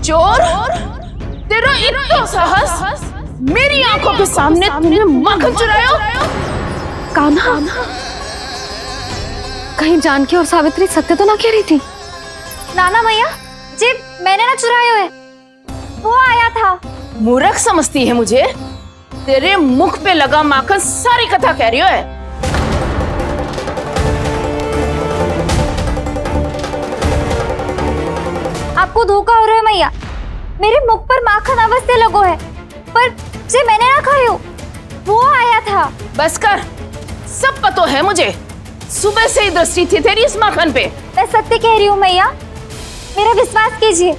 चोर, तेरा इतना साहस, मेरी आंखों के सामने तुमने माखन चुराया। कान्हा, कहीं जानकी और सावित्री सत्य तो ना कह रही थी? नाना मैया जी, मैंने ना चुराया है, वो आया था। मूर्ख समझती है मुझे? तेरे मुख पे लगा माखन सारी कथा कह रही है। आपको धोखा हो रहा है मैया, मेरे मुख पर माखन अवश्य लगो है, पर जे मैंने ना खायो, वो आया था। बस कर, सब पता है मुझे। सुबह से ही दृष्टि थी तेरी इस माखन पे। मैं सत्य कह रही हूँ मैया, मेरा विश्वास कीजिए,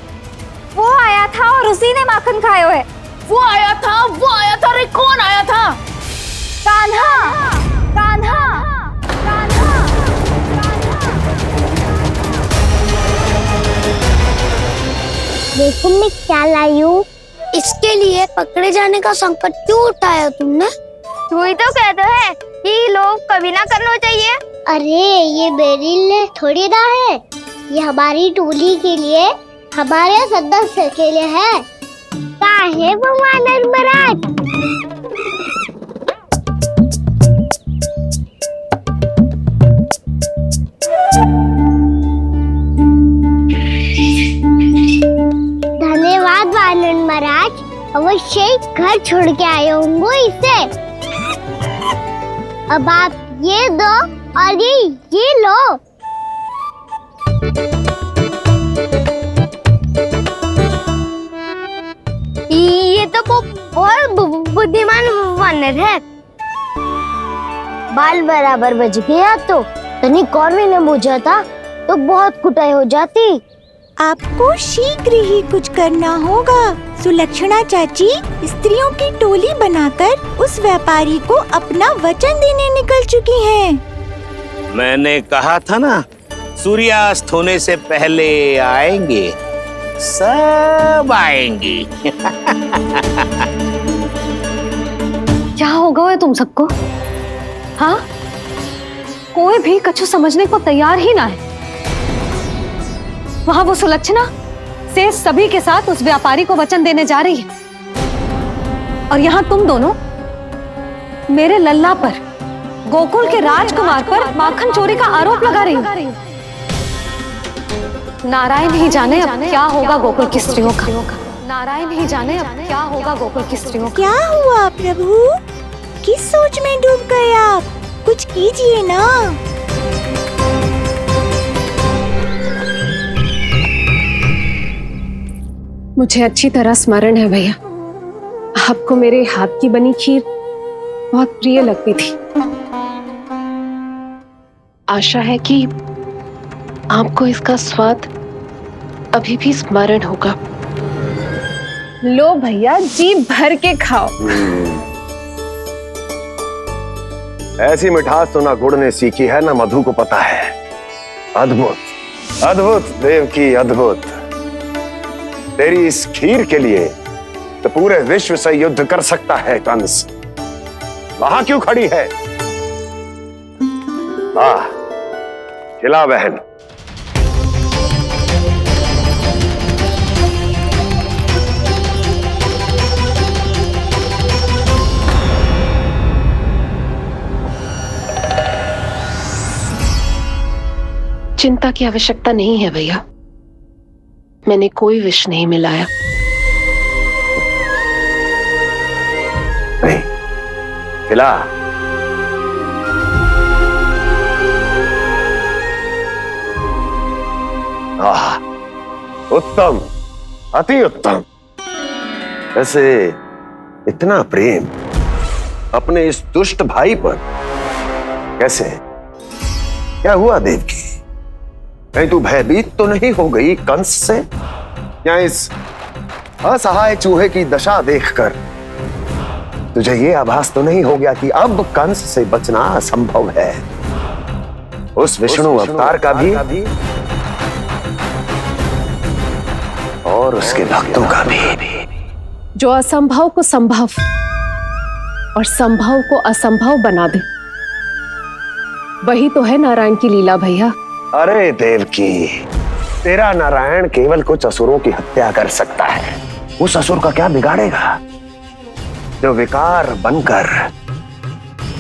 वो आया था और उसी ने माखन खायो है। वो आया था, वो आया था। अरे कौन आया था? कान्हा, कान्हा, कान्हा। देखो मैं क्या लाई हूँ। इसके लिए पकड़े जाने का संकट क्यों उठाया तुमने? तू ही तो कहता है कि लोग कभी ना करना चाहिए। अरे ये मेरे लिए थोड़ी ना है, ये हमारी टोली के लिए, हमारे सदस्य के लिए है। काहे भगवान महाराज? धन्यवाद वानर महाराज, अवश्य घर छोड़ के आए होंगे इसे। अब आप ये दो और ये लो। ये तो बहुत बुद्धिमान वानर है। बाल बराबर बज गया तो तनिक और भी न बूझा था तो बहुत कुटाई हो जाती। आपको शीघ्र ही कुछ करना होगा। सुलक्षणा चाची स्त्रियों की टोली बनाकर उस व्यापारी को अपना वचन देने निकल चुकी हैं। मैंने कहा था ना, सूर्यास्त होने से पहले आएंगे, सब आएंगी। क्या होगा है तुम सबको? हाँ, कोई भी कछु समझने को तैयार ही ना है। वहां वो सुलक्षणा से सभी के साथ उस व्यापारी को वचन देने जा रही है, और यहाँ तुम दोनों मेरे लल्ला पर, गोकुल के राजकुमार पर माखन चोरी का आरोप लगा रही हो। नारायण ही जाने अब क्या होगा गोकुल की स्त्रियों का। नारायण ही जाने अब क्या होगा गोकुल की स्त्रियों का। क्या हुआ प्रभु? किस सोच में डूब गए आप? कुछ कीजिए ना। मुझे अच्छी तरह स्मरण है भैया, आपको मेरे हाथ की बनी खीर बहुत प्रिय लगती थी। आशा है कि आपको इसका स्वाद अभी भी स्मरण होगा। लो भैया, जी भर के खाओ। ऐसी मिठास तो ना गुड़ ने सीखी है ना मधु को पता है। अद्भुत, अद्भुत देवकी, अद्भुत। तेरी इस खीर के लिए तो पूरे विश्व से युद्ध कर सकता है कंस। वहां क्यों खड़ी है? वाह, खिला बहन। चिंता की आवश्यकता नहीं है भैया, मैंने कोई विष नहीं मिलाया। नहीं, खिला। आह, उत्तम, अति उत्तम। वैसे इतना प्रेम अपने इस दुष्ट भाई पर कैसे? क्या हुआ देवकी? कहीं तू भयभीत तो नहीं हो गई कंस से? या इस असहाय चूहे की दशा देखकर तुझे ये आभास तो नहीं हो गया कि अब कंस से बचना असंभव है? उस विष्णु अवतार का भी और उसके भक्तों का भी। जो असंभव को संभव और संभव को असंभव बना दे, वही तो है नारायण की लीला भैया। अरे देवकी, तेरा नारायण केवल कुछ असुरों की हत्या कर सकता है। उस असुर का क्या बिगाड़ेगा जो विकार बनकर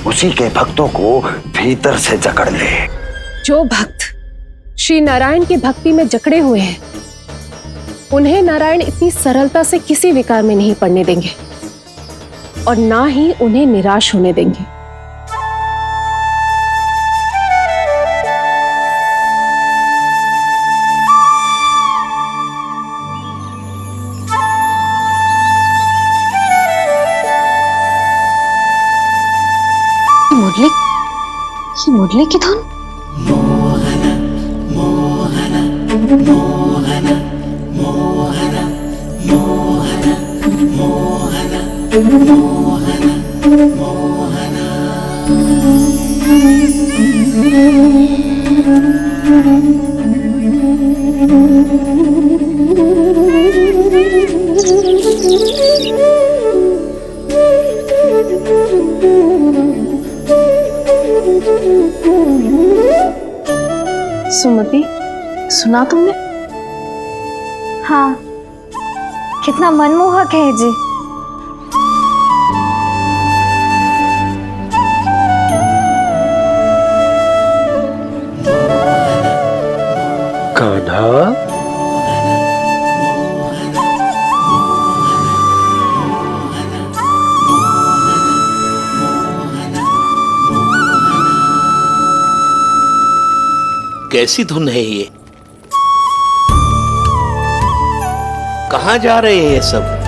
उसी के भक्तों को भीतर से जकड़ ले। जो भक्त श्री नारायण की भक्ति में जकड़े हुए हैं, उन्हें नारायण इतनी सरलता से किसी विकार में नहीं पड़ने देंगे और ना ही उन्हें निराश होने देंगे। मुरली की धुन। सुमति, सुना तुमने? हाँ, कितना मनमोहक है जी। कान्हा, कैसी धुन है ये? कहाँ जा रहे हैं ये सब?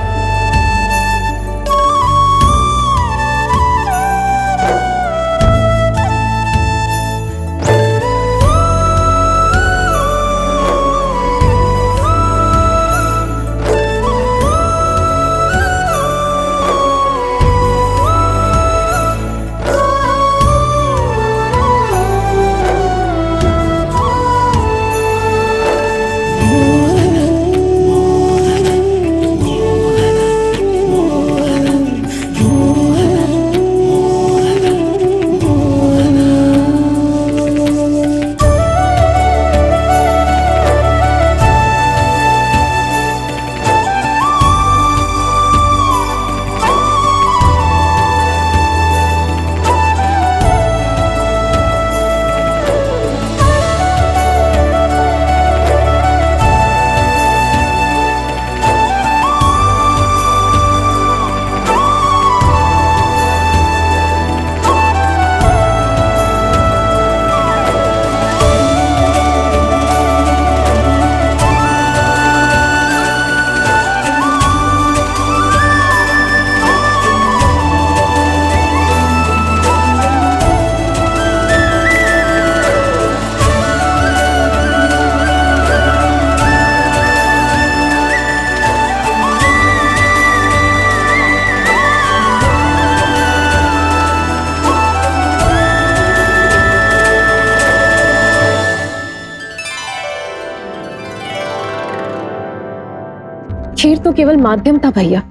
खीर तो केवल माध्यम था भैया।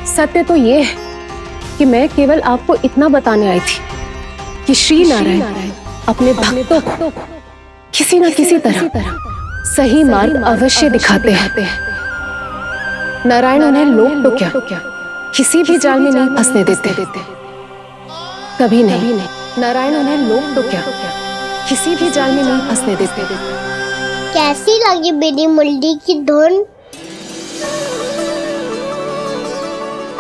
सत्य तो ये है कि मैं केवल आपको इतना बताने आई थी कि श्री नारायण अपने भक्तों को किसी न किसी तरह सही मार्ग अवश्य दिखाते हैं। नारायण उन्हें लोग तो क्या किसी भी जाल में नहीं फंसने देते। कभी नहीं। नारायण उन्हें लोग तो क्या किसी भी जाल में नहीं फंसने देते। कैसी लगी मेरी मुरली की धुन?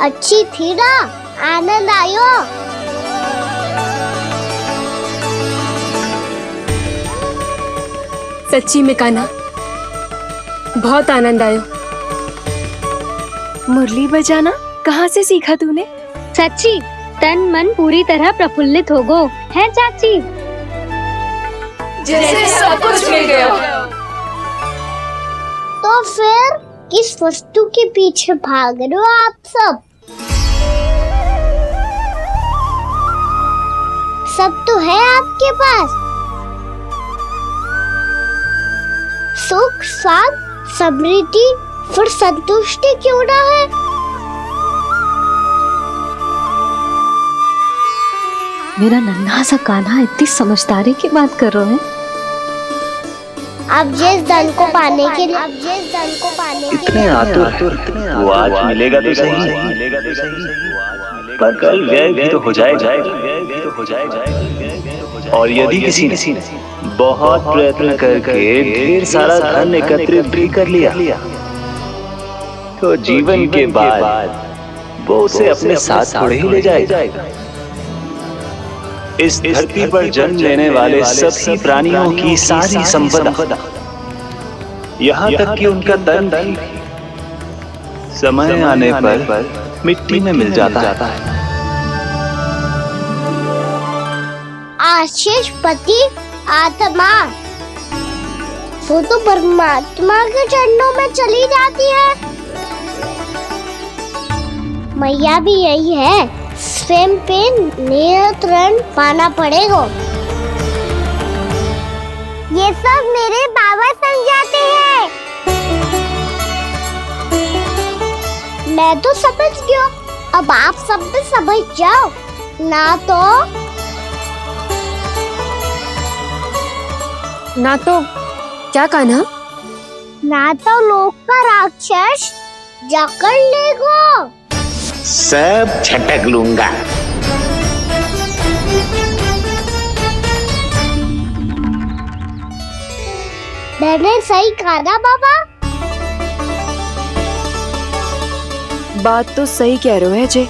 अच्छी थी ना? आनंद आयो? सच्ची में कान्हा, बहुत आनंद आयो। मुरली बजाना कहाँ से सीखा तूने? सच्ची तन मन पूरी तरह प्रफुल्लित हो गो है चाची। जैसे सब कुछ मिल गया। तो फिर किस वस्तु के पीछे भाग रहे हो आप सब? सब तो है आपके पास। सुख, स्वाद, समृद्धि, फिर संतुष्टि क्यों ना है? मेरा नन्हा सा कान्हा इतनी समझदारी की बात कर रहे हैं। अब जिस धन को पाने के लिए इतने आतुर वो आज मिलेगा तो सही, पर कल व्यय भी तो हो जाएगा। और यदि किसी ने बहुत प्रयत्न करके ढेर सारा धन एकत्रित भी कर लिया, तो जीवन के बाद वो उसे अपने साथ थोड़े ही ले जाएगा। इस धरती पर जन्म लेने वाले सभी प्राणियों की सारी संपदा, यहाँ तक कि उनका तन भी समय आने पर मिट्टी में मिल जाता है। आशीष पति आत्मा वो तो परमात्मा के चरणों में चली जाती है। मैया भी यही है, स्वयं पे नियंत्रण पाना पड़ेगा। ये सब मेरे बाबा समझाते हैं। मैं तो समझ गया, अब आप सब भी समझ जाओ ना तो क्या कहना? ना तो लोक का राक्षस जकड़ लेगा। सब झटक लूंगा। मैंने सही कहा ना बाबा? बात तो सही कह रहे हो है जे।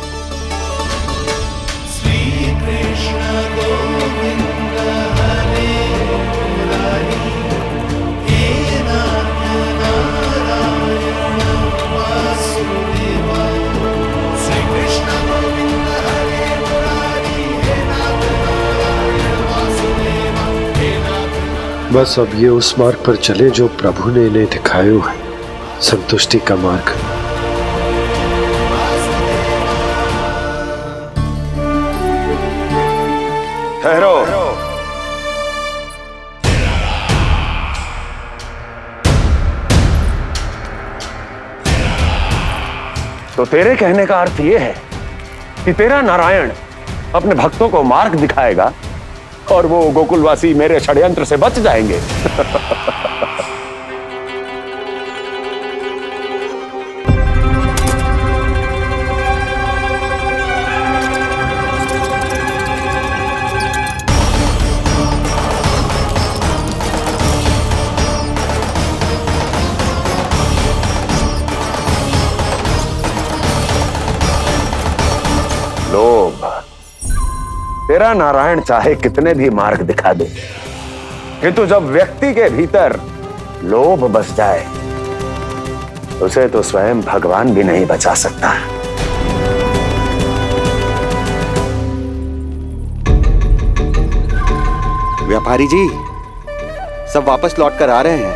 बस अब ये उस मार्ग पर चले जो प्रभु ने इन्हें दिखाया है, संतुष्टि का मार्ग। ठहरो। तो तेरे कहने का अर्थ यह है कि तेरा नारायण अपने भक्तों को मार्ग दिखाएगा और वो गोकुलवासी मेरे षड्यंत्र से बच जाएंगे। लोभ, तेरा नारायण चाहे कितने भी मार्ग दिखा दे, किंतु जब व्यक्ति के भीतर लोभ बस जाए, उसे तो स्वयं भगवान भी नहीं बचा सकता। व्यापारी जी, सब वापस लौट कर आ रहे हैं।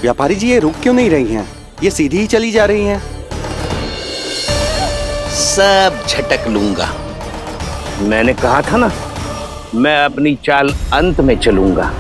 व्यापारी जी, ये रुक क्यों नहीं रही हैं? ये सीधी ही चली जा रही हैं। सब झटक लूंगा। मैंने कहा था ना, मैं अपनी चाल अंत में चलूंगा।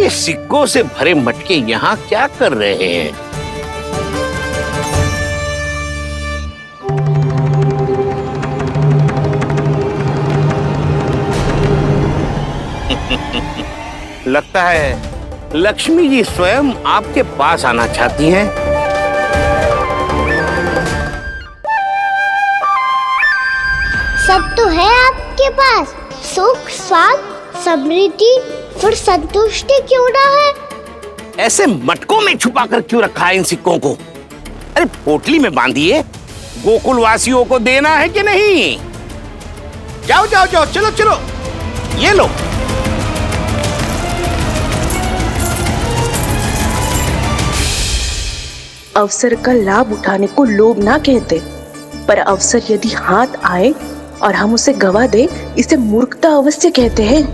सिक्कों से भरे मटके यहाँ क्या कर रहे हैं? लगता है लक्ष्मी जी स्वयं आपके पास आना चाहती हैं। सब तो है आपके पास, सुख, स्वाद, समृद्धि, फिर संतुष्टि क्यों ना है? ऐसे मटकों में छुपा कर क्यों रखा है इन सिक्कों को? अरे पोटली में बांधिए, गोकुल वासियों को देना है कि नहीं? जाओ जाओ जाओ, चलो चलो, ये लो। अवसर का लाभ उठाने को लोभ ना कहते, पर अवसर यदि हाथ आए और हम उसे गवा दे, इसे मूर्खता अवश्य कहते हैं।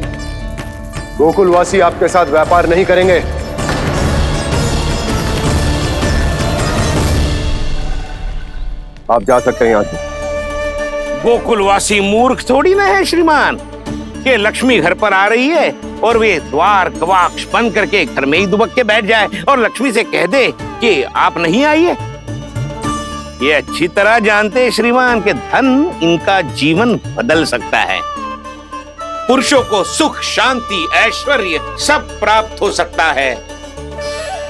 गोकुलवासी आपके साथ व्यापार नहीं करेंगे। आप जा सकते हैं यहाँ से। गोकुलवासी मूर्ख थोड़ी ना है श्रीमान कि लक्ष्मी घर पर आ रही है और वे द्वार कवाक्ष बंद करके घर में ही दुबक के बैठ जाए और लक्ष्मी से कह दे कि आप नहीं आइए। ये अच्छी तरह जानते हैं श्रीमान कि धन इनका जीवन बदल सकता है। पुरुषों को सुख, शांति, ऐश्वर्य सब प्राप्त हो सकता है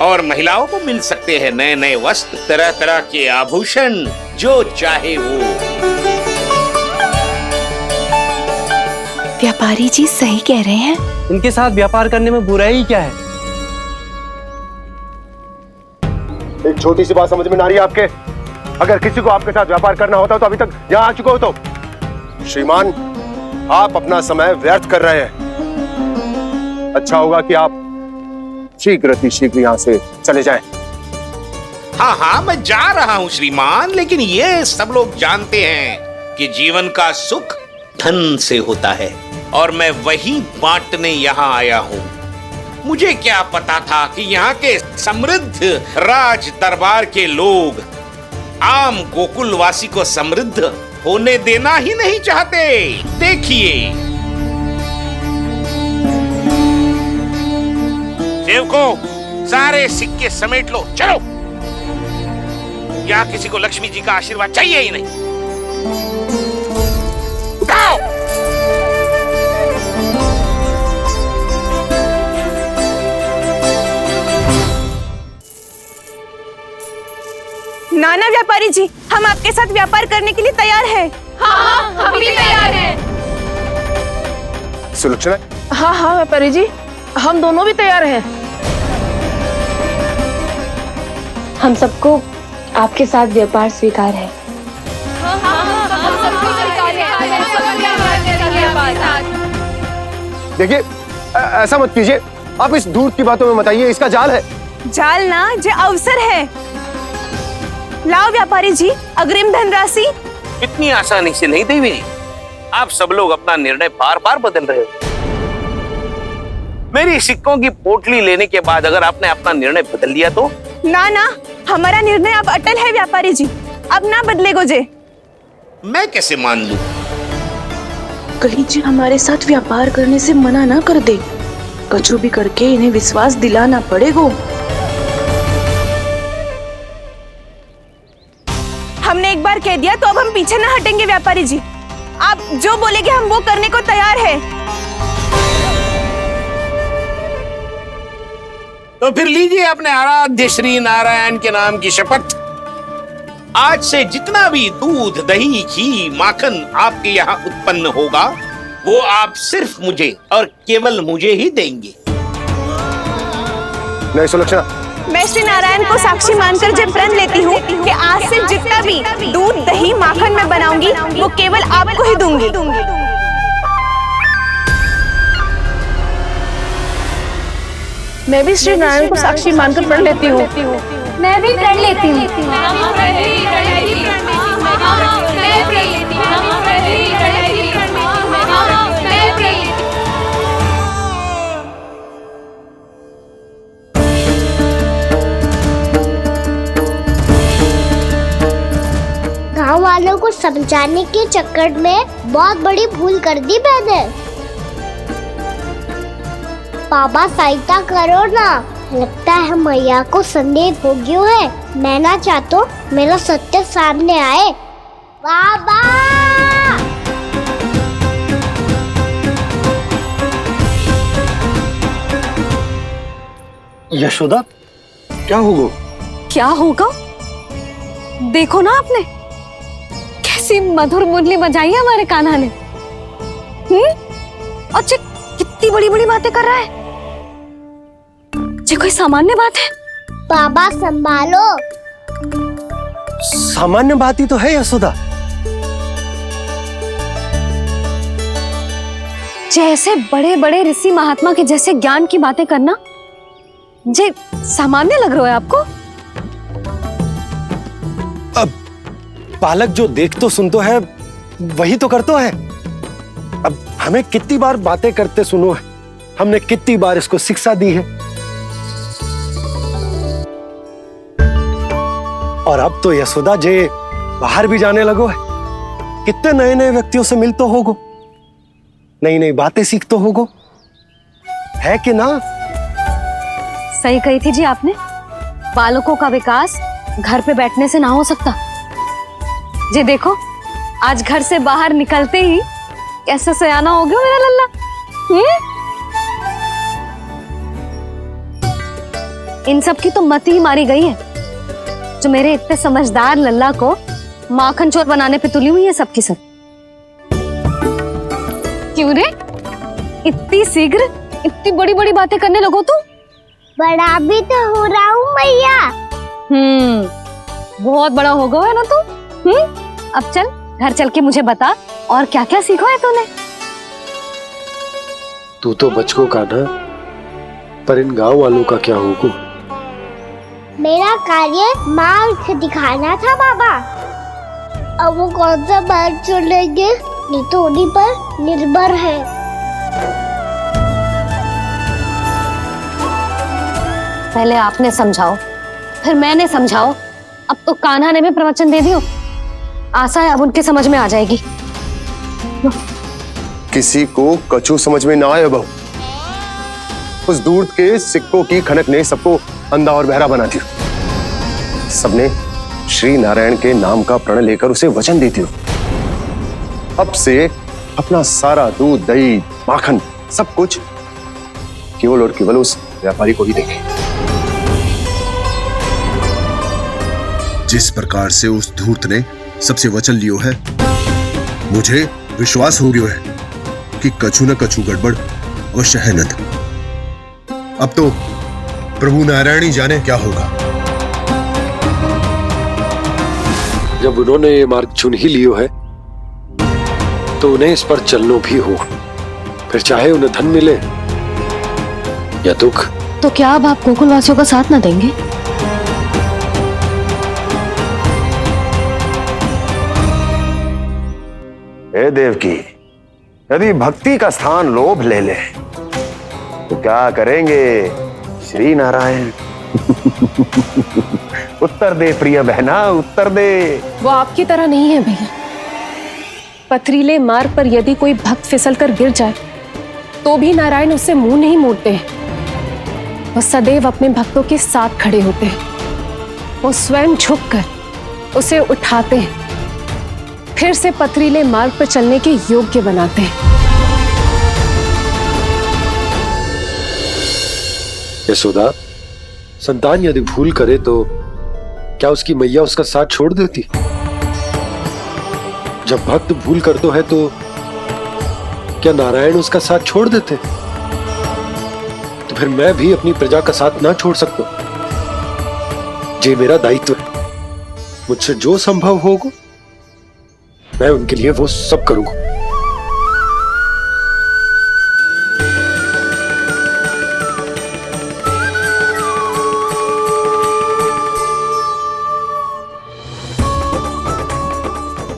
और महिलाओं को मिल सकते हैं नए नए वस्त्र, तरह तरह के आभूषण, जो चाहे वो। व्यापारी जी सही कह रहे हैं। इनके साथ व्यापार करने में बुराई क्या है? एक छोटी सी बात समझ में ना रही है आपके? अगर किसी को आपके साथ व्यापार करना होता तो अभी तक यहाँ आ चुके हो। तो श्रीमान, आप अपना समय व्यर्थ कर रहे हैं। अच्छा होगा कि आप शीघ्र यहाँ से चले जाएं। हाँ हाँ, मैं जा रहा हूँ श्रीमान, लेकिन ये सब लोग जानते हैं कि जीवन का सुख धन से होता है और मैं वही बांटने यहाँ आया हूँ। मुझे क्या पता था कि यहाँ के समृद्ध राज दरबार के लोग आम गोकुलवासी को समृद्ध होने देना ही नहीं चाहते। देखिए सेवकों, सारे सिक्के समेट लो, चलो। यहाँ किसी को लक्ष्मी जी का आशीर्वाद चाहिए ही नहीं। उठाओ। नाना व्यापारी जी, हम आपके साथ व्यापार करने के लिए तैयार हैं। हाँ, हम भी तैयार हैं। सुलक्षणा? हाँ हाँ व्यापारी जी, हम दोनों भी तैयार हैं। हम सबको आपके साथ व्यापार स्वीकार है। देखिए, ऐसा मत कीजिए। आप इस दूर की बातों में मत आइए, इसका जाल है। जाल ना, जो अवसर है। लाओ व्यापारी जी अग्रिम धनराशि। इतनी आसानी से नहीं देवी। आप सब लोग अपना निर्णय बार बार बदल रहे हो। मेरी सिक्कों की पोटली लेने के बाद अगर आपने अपना निर्णय बदल लिया तो? ना ना, हमारा निर्णय अब अटल है व्यापारी जी, अब ना बदले गोजे। मैं कैसे मान लूं? कहीं जी हमारे साथ व्यापार करने से मना ना कर दे। कछु भी करके इन्हें विश्वास दिलाना पड़ेगा। हमने एक बार कह दिया तो अब हम पीछे ना हटेंगे व्यापारी जी। आप जो बोलेंगे हम वो करने को तैयार है। तो फिर लीजिए अपने आराध्य श्री नारायण के नाम की शपथ। आज से जितना भी दूध, दही, घी, माखन आपके यहाँ उत्पन्न होगा वो आप सिर्फ मुझे और केवल मुझे ही देंगे। नहीं सुलक्षणा, मैं श्री नारायण को साक्षी मानकर जब प्रण लेती हूँ कि आज से जितना भी दूध, दही, माखन मैं बनाऊंगी वो केवल आपको ही दूंगी। मैं भी श्री नारायण को साक्षी मानकर प्रण लेती हूँ। मैं भी प्रण लेती हूँ। गांव वालों को समझाने के चक्कर में बहुत बड़ी भूल कर दी मैंने। बाबा सहायता करो ना, लगता है मैया को संदेह हो गया है। मैं ना चाहता मेरा सत्य सामने आए। बाबा! यशोदा, क्या होगा? क्या होगा? देखो ना आपने कैसी मधुर मुरली बजाई है हमारे कान्हा ने। अच्छा, कितनी बड़ी बड़ी बातें कर रहा है। ये कोई सामान्य बात है? बाबा संभालो। सामान्य बात ही तो है यशोदा। जैसे बड़े बड़े ऋषि महात्मा के जैसे ज्ञान की बातें करना जे सामान्य लग रहा है आपको? अब बालक जो देख तो सुन तो है वही तो कर तो है। अब हमें कितनी बार बातें करते सुनो है, हमने कितनी बार इसको शिक्षा दी है। और अब तो यशोदा जे बाहर भी जाने लगो है, कितने नए नए व्यक्तियों से मिलते होगो, नई नई बातें सीखते होगो, है कि ना? सही कही थी जी आपने, बालकों का विकास घर पे बैठने से ना हो सकता। जी देखो, आज घर से बाहर निकलते ही कैसे सयाना हो गया मेरा लल्ला। इन सब की तो मत ही मारी गई है, जो मेरे इतने समझदार लल्ला को माखन चोर बनाने पे तुली हुई है सबकी सब। क्यों रे, इतनी शीघ्र इतनी बड़ी बड़ी बातें करने लगो तू? बड़ा भी तो हो रहा हूँ मैया। बहुत बड़ा हो गया है ना तू। अब चल घर चल के मुझे बता, और क्या क्या सीखा है तूने? तू तो बचको का ना, पर इन गांव वालों का क्या होगा? मेरा कार्य मार्ग दिखाना था बाबा। अब वो कौन सा मार्ग चुनेंगे, ये तो उन्हीं पर निर्भर है। पहले आपने समझाओ, फिर मैंने समझाओ, अब तो कान्हा ने भी प्रवचन दे दियो। आशा है अब उनके समझ में आ जाएगी। किसी को कछु समझ में ना आए बहू। उस दूध के सिक्कों की खनक ने सबको अंधा और बहरा बना दिया। सबने श्री नारायण के नाम का प्रण लेकर उसे वचन देती हो। अब से अपना सारा दूध, दही, माखन सब कुछ केवल और केवल उस व्यापारी को ही देंगे। जिस प्रकार से उस धूर्त ने सबसे वचन लियो है, मुझे विश्वास हो गयो है कि कछु न कछु गड़बड़ अवश्य है नंद। अब तो प्रभु नारायण ही जाने क्या होगा। जब उन्होंने ये मार्ग चुन ही लियो है, तो उन्हें इस पर चलना भी हो, फिर चाहे उन्हें धन मिले या दुख। तो क्या अब आप गोकुल वासियों का साथ ना देंगे? हे देवकी, यदि भक्ति का स्थान लोभ ले ले तो क्या करेंगे श्री नारायण? उत्तर दे प्रिय बहना, उत्तर दे। वो आपकी तरह नहीं है भैया। पथरीले मार्ग पर यदि कोई भक्त फिसल कर गिर जाए तो भी नारायण उससे मुंह नहीं मोड़ते हैं। वो सदैव अपने भक्तों के साथ खड़े होते हैं। वो स्वयं झुककर उसे उठाते हैं, फिर से पथरीले मार्ग पर चलने के योग्य बनाते हैं। यशोदा, संतान यदि भूल करे तो क्या उसकी मैया उसका साथ छोड़ देती? जब भक्त भूल करते है तो क्या नारायण उसका साथ छोड़ देते? तो फिर मैं भी अपनी प्रजा का साथ ना छोड़ सकता। ये मेरा दायित्व है। मुझसे जो संभव होगा मैं उनके लिए वो सब करूंगा।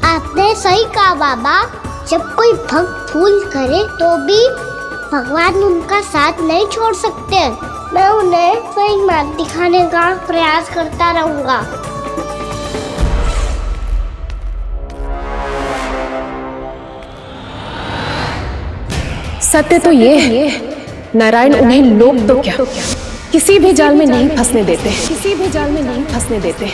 आपने सही कहा बाबा। जब कोई भक्त भूल करे तो भी भगवान उनका साथ नहीं छोड़ सकते। मैं उन्हें सही मार्ग दिखाने का प्रयास करता रहूंगा। सत्य तो ये है, नारायण उन्हें लोग तो क्या किसी भी जाल में नहीं फंसने देते, किसी भी जाल में नहीं फंसने देते।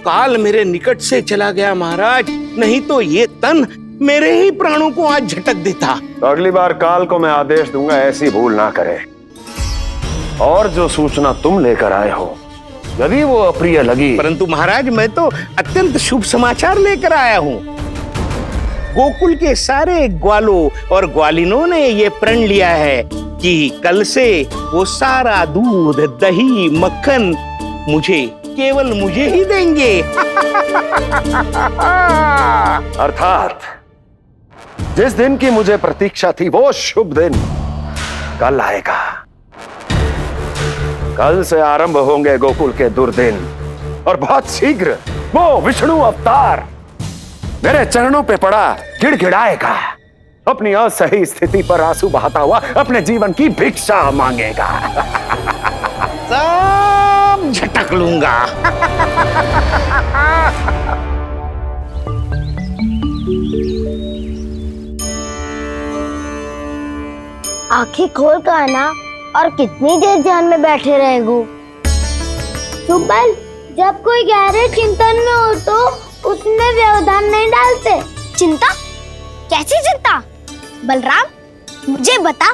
काल मेरे निकट से चला गया महाराज, नहीं तो ये तन मेरे ही प्राणों को आज झटक देता। तो अगली बार काल को मैं आदेश दूंगा ऐसी भूल ना करे। और जो सूचना तुम लेकर आए हो यदि वो अप्रिय लगी, परंतु महाराज मैं तो अत्यंत शुभ समाचार लेकर आया हूँ। गोकुल के सारे ग्वालों और ग्वालिनों ने ये प्रण लिया है कि कल से वो सारा दूध, दही, मक्खन केवल मुझे ही देंगे। अर्थात जिस दिन की मुझे प्रतीक्षा थी वो शुभ दिन कल आएगा। कल से आरंभ होंगे गोकुल के दुर्दिन। और बहुत शीघ्र वो विष्णु अवतार मेरे चरणों पे पड़ा गिड़गिड़ाएगा, अपनी असही स्थिति पर आंसू बहाता हुआ अपने जीवन की भिक्षा मांगेगा। सब झटक लूंगा। आंखें खोल कर आना, और कितनी देर ध्यान में बैठे रहेगो? सुबह जब कोई गहरे चिंतन में हो तो उसमें व्यवधान नहीं डालते। चिंता? कैसी चिंता? बलराम मुझे बता,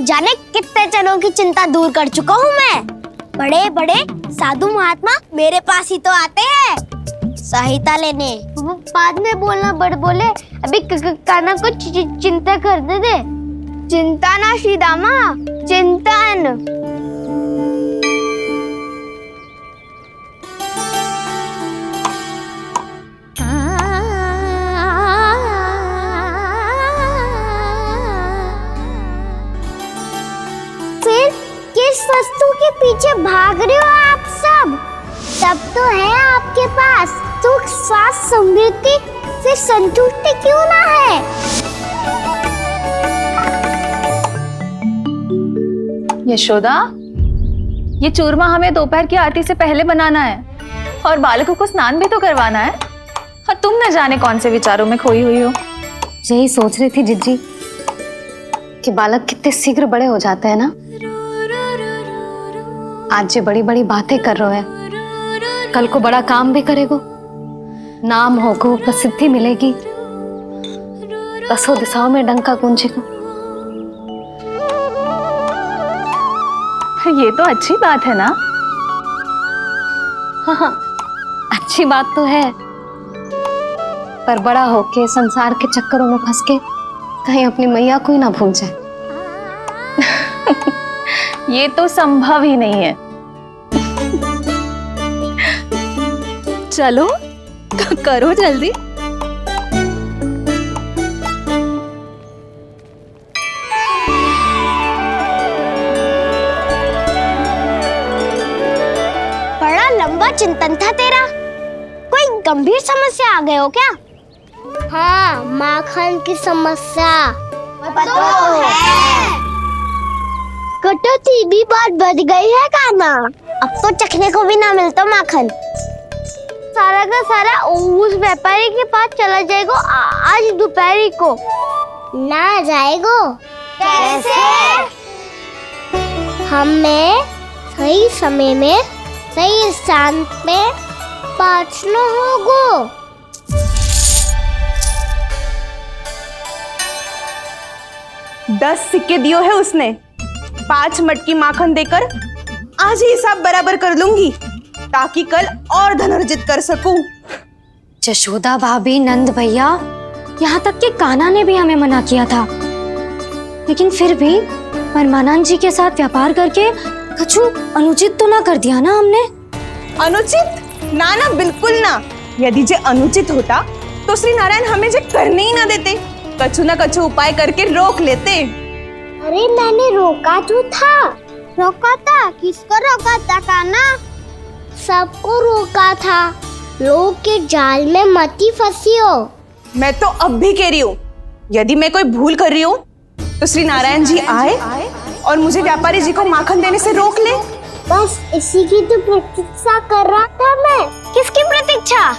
जाने कितने जनों की चिंता दूर कर चुका हूँ मैं। बड़े बड़े साधु महात्मा मेरे पास ही तो आते हैं सहायता लेने। बाद में बोलना बड़ बोले, अभी काना को चिंता कर दे। चिंता ना श्रीदामा, चिंतन। फिर किस वस्तु के पीछे भाग रहे हो आप सब? सब तो है आपके पास, सुख स्वास्थ्य समृद्धि से संतुष्टि क्यों ना है? यशोदा, ये चूरमा हमें दोपहर की आरती से पहले बनाना है और बालकों को स्नान भी तो करवाना है, और तुम न जाने कौन से विचारों में खोई हुई हो। यही सोच रही थी जिज्जी कि बालक कितने शीघ्र बड़े हो जाते हैं ना। आज ये बड़ी बड़ी बातें कर रहे हैं, कल को बड़ा काम भी करेगो, नाम होगो, प्रसिद्धि मिलेगी, दसों दिशाओं में डंका गूंजेगा। ये तो अच्छी बात है ना? हाँ, अच्छी बात तो है, पर बड़ा होके संसार के चक्करों में फंस के कहीं अपनी मैया को ही ना भूल जाए। ये तो संभव ही नहीं है। चलो करो जल्दी। बड़ा लंबा चिंतन था तेरा, कोई गंभीर समस्या आ गए हो क्या? हाँ, माखन की समस्या तो है। कटौती भी बहुत बढ़ गई है काना, अब तो चखने को भी ना मिलता माखन। सारा का सारा उस व्यापारी के पास चला जाएगा आज दोपहर को। ना जाएगो? कैसे? हमें सही समय में सही स्थान पे पहुंचना होगा। 10 सिक्के दियो है उसने, 5 मटकी माखन देकर आज ही हिसाब बराबर कर लूंगी, ताकि कल और धन अर्जित कर सकूं। यशोदा भाभी, नंद भैया, यहाँ तक कि कान्हा ने भी हमें मना किया था, लेकिन फिर भी परमानंद जी के साथ व्यापार करके कुछ अनुचित तो ना कर दिया ना हमने? अनुचित? ना ना, बिल्कुल ना। यदि जे अनुचित होता तो श्री नारायण हमें जे करने ही ना देते, कछु ना कछु उपाय करके रोक लेते। अरे मैंने रोका तो था। रोका था? किसको रोका था कान्हा? सबको रोका था। लोग के जाल में मत ही फंसी हो। मैं तो अब भी कह रही हूँ, यदि मैं कोई भूल कर रही हूँ तो श्री नारायण जी आए और मुझे व्यापारी जी को माखन देने से रोक ले। बस इसी की तो प्रतीक्षा कर रहा था मैं। किसकी प्रतीक्षा?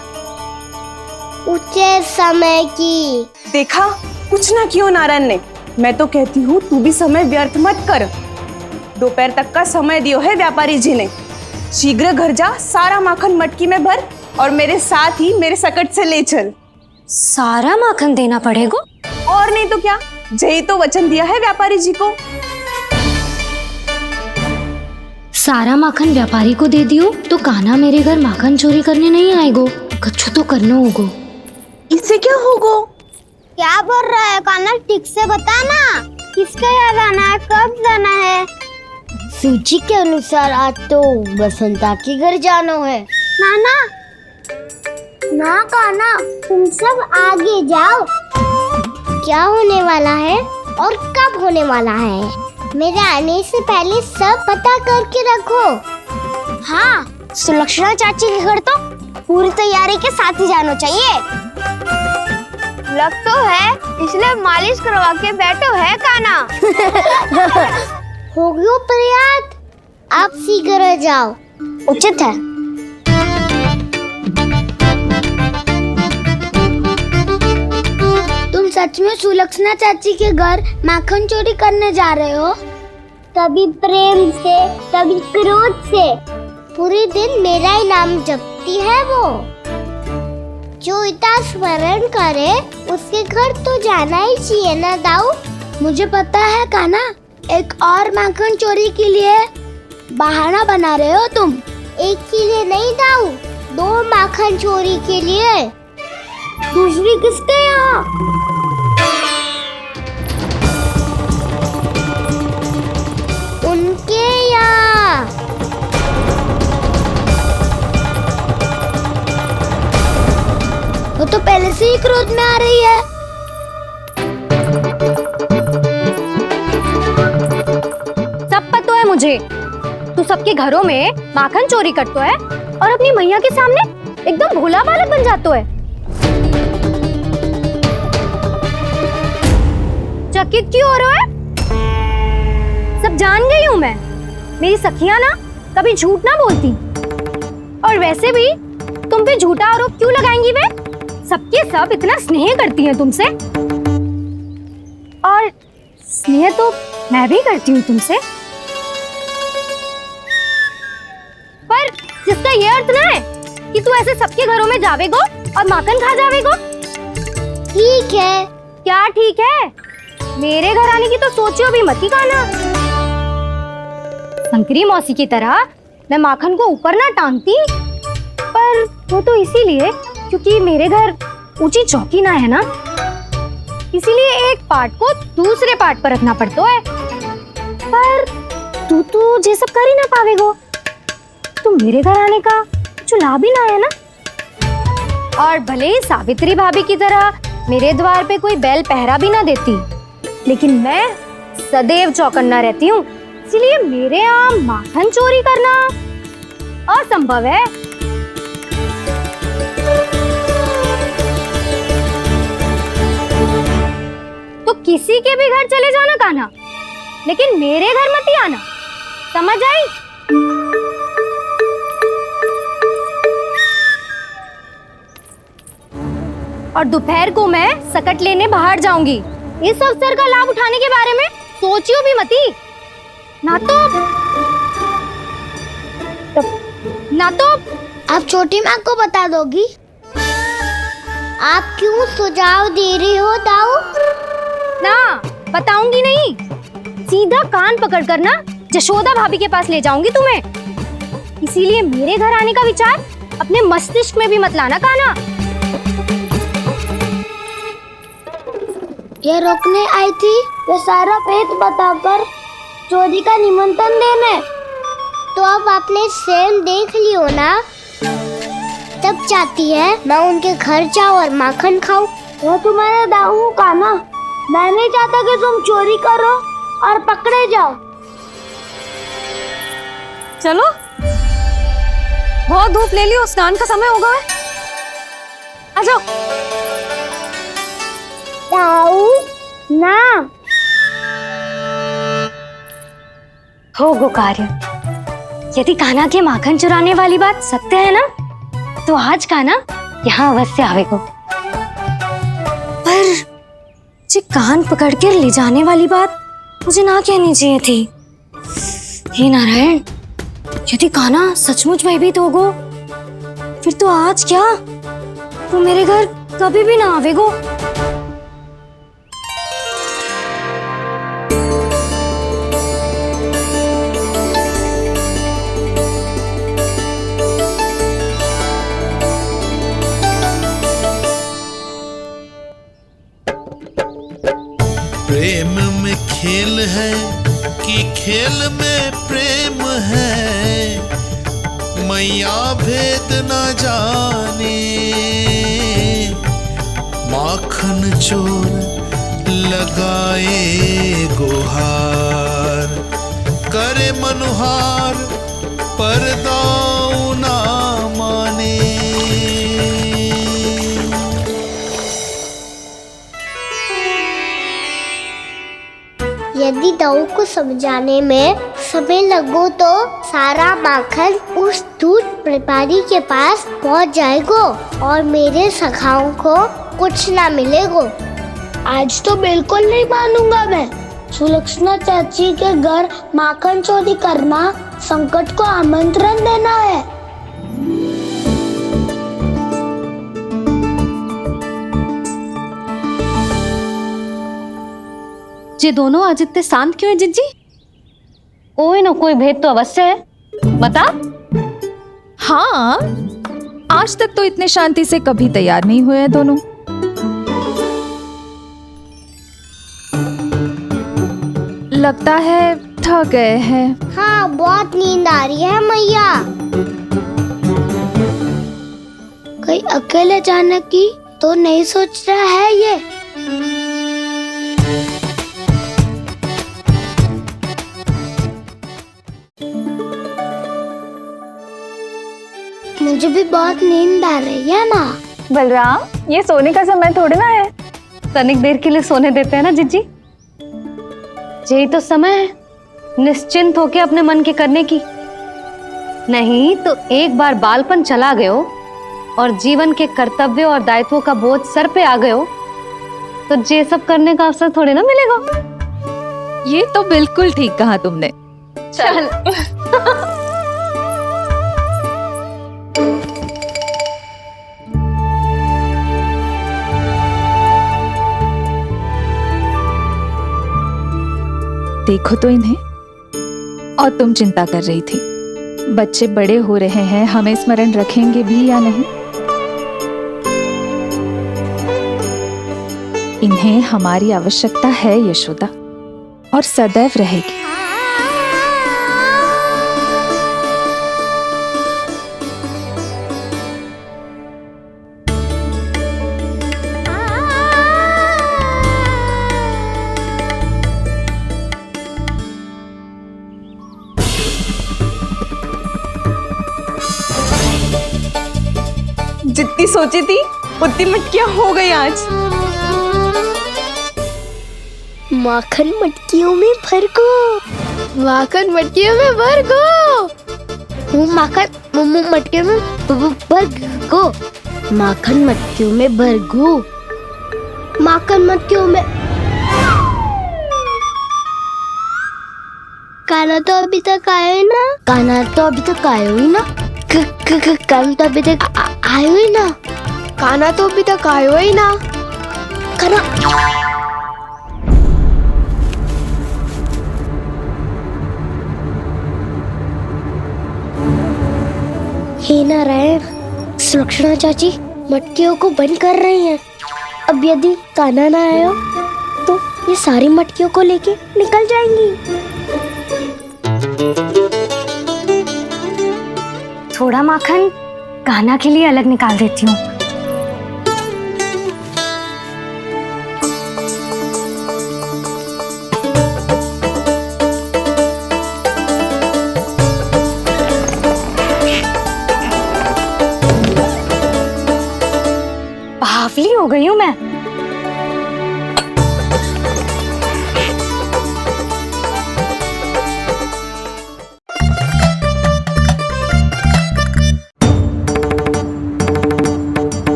उचित समय की। देखा, कुछ ना किया नारायण ने। मैं तो कहती हूँ तू भी समय व्यर्थ मत कर। दोपहर तक का समय दियो है व्यापारी जी ने। शीघ्र घर जा, सारा माखन मटकी में भर और मेरे साथ ही मेरे सकट से ले चल। सारा माखन देना पड़ेगा? और नहीं तो क्या, यही तो वचन दिया है व्यापारी जी को। सारा माखन व्यापारी को दे दियो तो कान्हा मेरे घर माखन चोरी करने नहीं आएगो, कछु तो करना होगो। इससे क्या होगो? क्या बोल रहा है कान्हा, ठीक से बता ना। किसका यहाँ जाना है, कब जाना है? सूची के अनुसार आज तो बसंता के घर जाना है। नाना, ना कान्हा, तुम सब आगे जाओ। क्या होने वाला है और कब होने वाला है, मेरे आने से पहले सब पता करके रखो। हाँ, सुलक्षणा चाची के घर तो पूरी तैयारी के साथ ही जाना चाहिए। लग तो है, इसलिए मालिश करवा के बैठो है काना। हो गयो प्रयास, आप शीघ्र जाओ, उचित है। तुम सच में सुलक्षणा चाची के घर माखन चोरी करने जा रहे हो? कभी प्रेम से, कभी क्रोध से, पूरे दिन मेरा ही नाम जपती है वो। जो इतना स्मरण करे उसके घर तो जाना ही चाहिए ना दाऊ। मुझे पता है काना, एक और माखन चोरी के लिए बहाना बना रहे हो तुम। एक के लिए नहीं दाऊ, 2 माखन चोरी के लिए। दूसरी किसके यहाँ? उनके यहाँ। वो तो पहले से ही क्रोध में आ रही है। सब पता है मुझे, तू सबके घरों में माखन चोरी करता है और अपनी मैया के सामने एकदम भोला बालक बन जाता है। चकित क्यों हो रहा है? सब जान गई हूँ मैं, मेरी सखियां ना कभी झूठ ना बोलती। और वैसे भी तुम पे झूठा आरोप क्यों लगाएंगी वे? सबके सब इतना स्नेह करती हैं तुमसे, और स्नेह तो मैं भी करती हूँ तुमसे, पर जिसका ये अर्थ ना है कि तू ऐसे सबके घरों में जावेगो और माखन खा जावेगो। ठीक है। क्या ठीक है? मेरे घर आने की तो सोचियो भी मत ही काना। शंकरी मौसी की तरह मैं माखन को ऊपर ना टांगती, पर वो तो इसीलिए क्योंकि मेरे घर ऊंची चौकी ना है ना, इसीलिए एक पार्ट को दूसरे पार्ट पर रखना पड़ता है। पर तू ये सब कर ही ना पावेगो, तो मेरे घर आने का कुछ लाभ ही ना है ना। और भले ही सावित्री भाभी की तरह मेरे द्वार पे कोई बैल पहरा भी ना देती, लेकिन मैं सदैव चौकन्ना रहती हूँ, इसलिए मेरे यहाँ माखन चोरी करना असंभव है। तो किसी के भी घर चले जाना कान्हा, लेकिन मेरे घर मत ही आना, समझ आई? और दोपहर को मैं सकट लेने बाहर जाऊंगी। इस अवसर का लाभ उठाने के बारे में सोचियो भी मती, ना तो आप छोटी माँ को बता दोगी? आप क्यों सुझाव दे रही हो दाऊ? ना बताऊंगी नहीं, सीधा कान पकड़ कर ना जशोदा भाभी के पास ले जाऊंगी तुम्हें। इसीलिए मेरे घर आने का विचार अपने मस्तिष्क में भी मत लाना कान्हा। ये रोकने आई थी ये सारा पेट बताकर चोरी का निमंत्रण देने। तो अब आपने स्वयं देख लियो ना, तब चाहती है मैं उनके घर जाऊँ और माखन खाऊं। यह तुम्हारा दाऊ का ना, मैं नहीं चाहता कि तुम चोरी करो और पकड़े जाओ। चलो, बहुत धूप ले लियो, स्नान का समय होगा। आ जाओ। दाऊ ना हो गो कार्य। यदि कान्हा के माखन चुराने वाली बात सत्य है ना, तो आज कान्हा यहाँ अवश्य आवेगो। पर जे कान पकड़ कर ले जाने वाली बात मुझे ना कहनी चाहिए थी। हे नारायण, यदि कान्हा सचमुच भयभीत होगो, फिर तो आज क्या, वो मेरे घर कभी भी ना आवेगो। प्रेम में खेल है कि खेल में प्रेम है, मैया भेद न जाने। माखन चोर लगाए गुहार, करे मनुहार पर दाऊ ना को समझाने में समय लगो तो सारा माखन उस दूध व्यापारी के पास पहुंच जाएगा और मेरे सखाओं को कुछ ना मिलेगा। आज तो बिल्कुल नहीं मानूंगा मैं। सुलक्षणा चाची के घर माखन चोरी करना संकट को आमंत्रण देना है। ये दोनों आज इतने शांत क्यों है जिज्जी? कोई ना कोई भेद तो अवश्य है, बता। हाँ, आज तक तो इतने शांति से कभी तैयार नहीं हुए हैं दोनों। लगता है थक गए हैं। हाँ, बहुत नींद आ रही है मैया। कहीं अकेले जाने की तो नहीं सोच रहा है ये? मुझे भी बहुत नींद आ रही है माँ। बलराम, ये सोने का समय थोड़ी ना है। तनिक देर के लिए सोने देते हैं ना जिज्जी। यही तो समय है निश्चिंत होके अपने मन के करने की। नहीं तो एक बार बालपन चला गयो और जीवन के कर्तव्यों और दायित्वों का बोझ सर पे आ गयो तो ये सब करने का अवसर थोड़ी ना मिलेगा। ये तो बिल्कुल ठीक कहा तुमने। चल देखो तो इन्हें। और तुम चिंता कर रही थी बच्चे बड़े हो रहे हैं, हमें स्मरण रखेंगे भी या नहीं। इन्हें हमारी आवश्यकता है यशोदा, और सदैव रहेगी। जितनी सोची थी उतनी मटकियां हो गई आज। माखन मटकियों में भर को। माखन मटकियों में भर को। माखन मटकियों में भर को। माखन मटकियों में भर को। माखन मटकियों में। काना तो अभी तक आया ही ना। काना तो अभी तक आया ही ना। काना तो अभी तक आयो ही ना। काना तो अभी तक आयो ही ना। काना हे नारायण, सुलक्षणा चाची मटकियों को बंद कर रही हैं। अब यदि काना ना आया तो ये सारी मटकियों को लेके निकल जाएंगी। थोड़ा माखन कान्हा के लिए अलग निकाल देती हूँ। बावली हो गई हूँ मैं।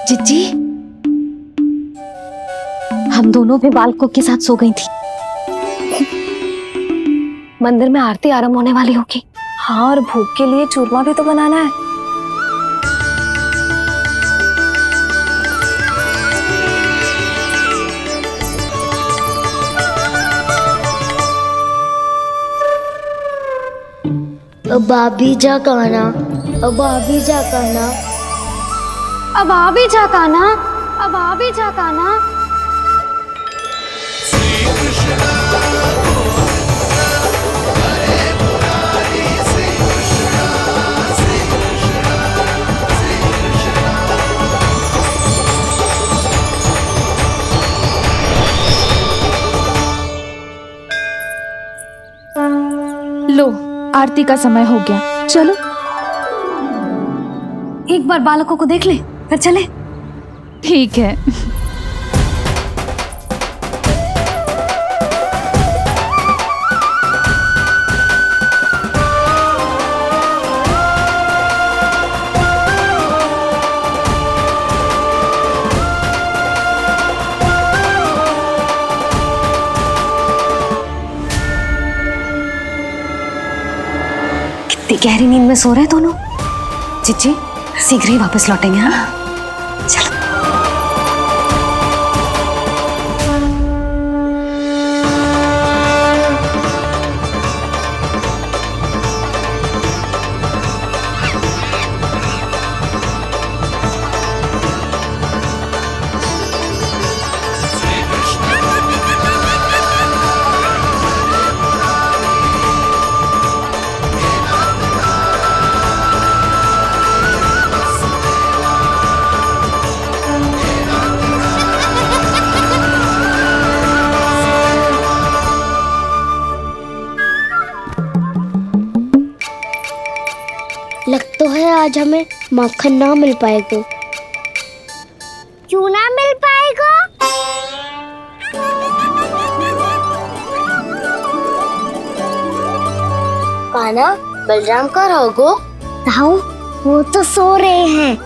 जिज्जी, हम दोनों भी बालकों के साथ सो गई थी। मंदिर में आरती आरंभ होने वाली होगी। हाँ, और भूख के लिए चूरमा भी तो बनाना है। अब भाभी जा काना। अब भाभी जा काना। अब आ भी जा कान्हा। अब आ भी जा कान्हा। लो, आरती का समय हो गया, चलो। एक बार बालकों को देख ले फिर चले। ठीक है। इतनी गहरी नींद में सो रहे दोनों। जीजी शीघ्र ही वापस लौटेंगे। हाँ चलो। लग तो है आज हमें माखन ना मिल पाएगा। क्यों ना मिल पाएगा? कान्हा, बलराम का रहोगो? ताऊ, वो तो सो रहे हैं,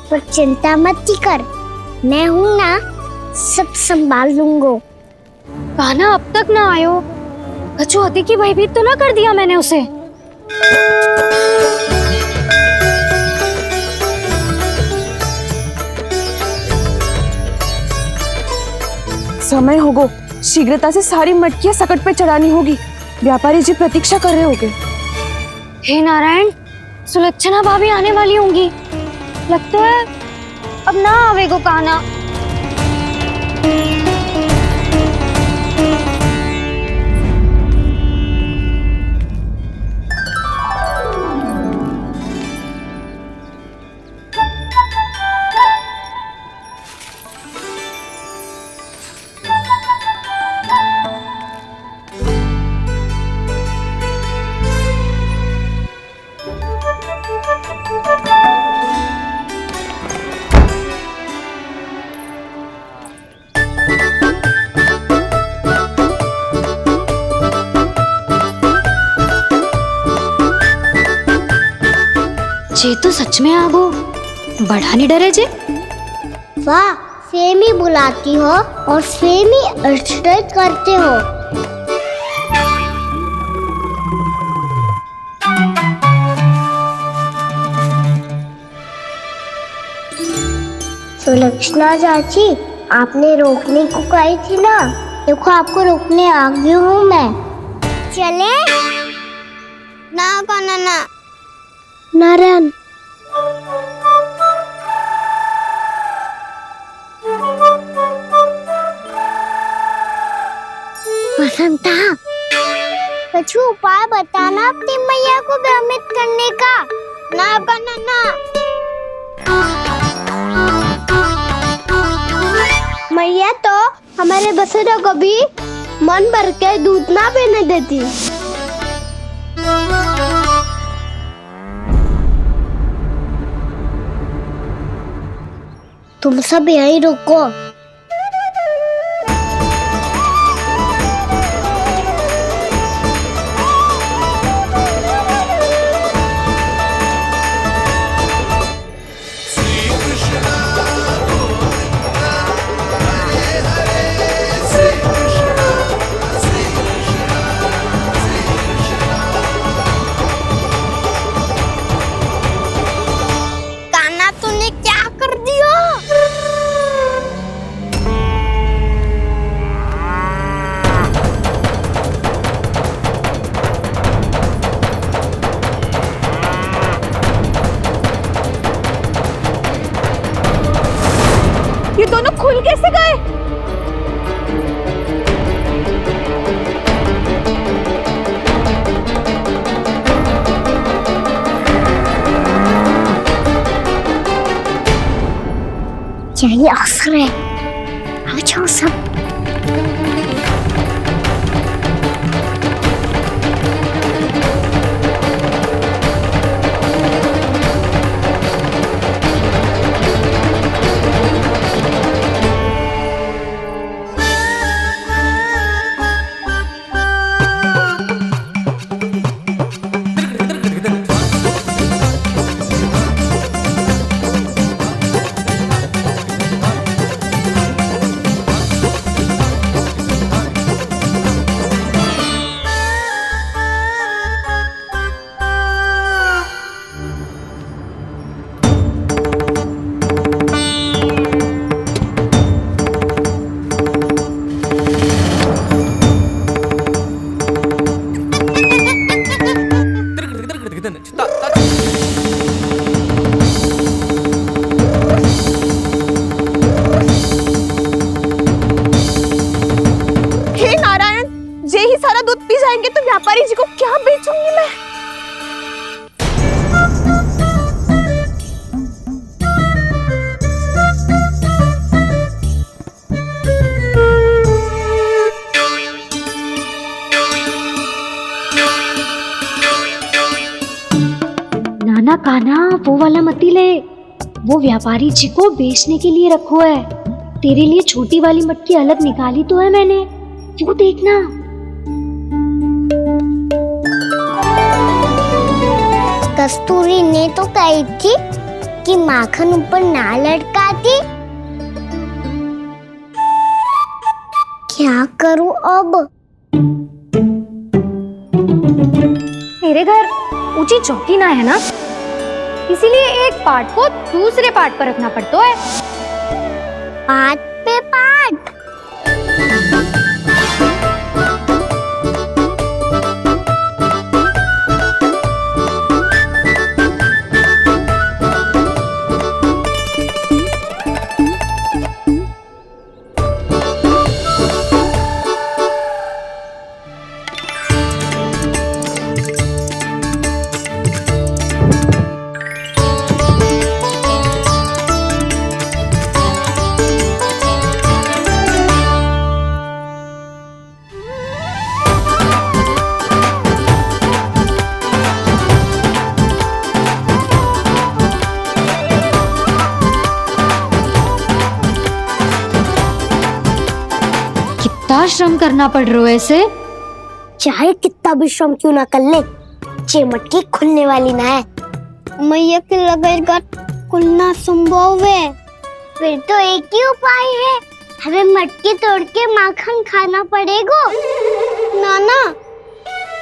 पर चिंता मत कर, मैं हूँ ना, सब संभाल लूंगा। कान्हा अब तक ना आयो, कछु हाथी की भयभीत तो ना कर दिया मैंने उसे? समय होगो, शीघ्रता से सारी मटकियां सकट पे चढ़ानी होगी। व्यापारी जी प्रतीक्षा कर रहे होंगे। हे नारायण, सुलक्षणा भाभी आने वाली होंगी। लगता है अब ना आवेगो कान्हा। जे तो सच में आगो, बड़ा नहीं डरे जे। वाह, सेम ही बुलाती हो और सेम ही अर्चना करते हो। सुलक्षणा चाची, आपने रोकने को कही थी ना, देखो आपको रोकने आ गई हूँ मैं। चले ना कान्हा ना। नारायण, बसंता, कुछ उपाय बताना अपनी मैया को भ्रमित करने का। ना कान्हा ना। मैया तो हमारे बसेरा को भी मन भर के दूध ना पीने देती। तुम सब यहीं रुको। कान्हा, तूने क्या कर दिया? ये दोनों खुल कैसे गए? यही अवसर है, आ जाओ सब। कान्हा कान्हा वो वाला मती ले, वो व्यापारी जी को बेचने के लिए रखो है। तेरे लिए छोटी वाली मटकी अलग निकाली तो है मैंने, वो देखना। कस्तूरी ने तो कही थी कि माखन ऊपर ना लटकाती। क्या करूं अब? मेरे घर ऊंची चौकी ना है ना, इसीलिए एक पार्ट को दूसरे पार्ट पर रखना पड़ता है। पार्ट पे पार्ट। कितना श्रम करना पड़ रहा है ऐसे। चाहे कितना भी श्रम क्यों ना कर ले, ये मटकी खुलने वाली ना है। मैया के लगेगा खुलना संभव है। फिर तो एक ही उपाय है, हमें मटकी तोड़ के माखन खाना पड़ेगा। नाना,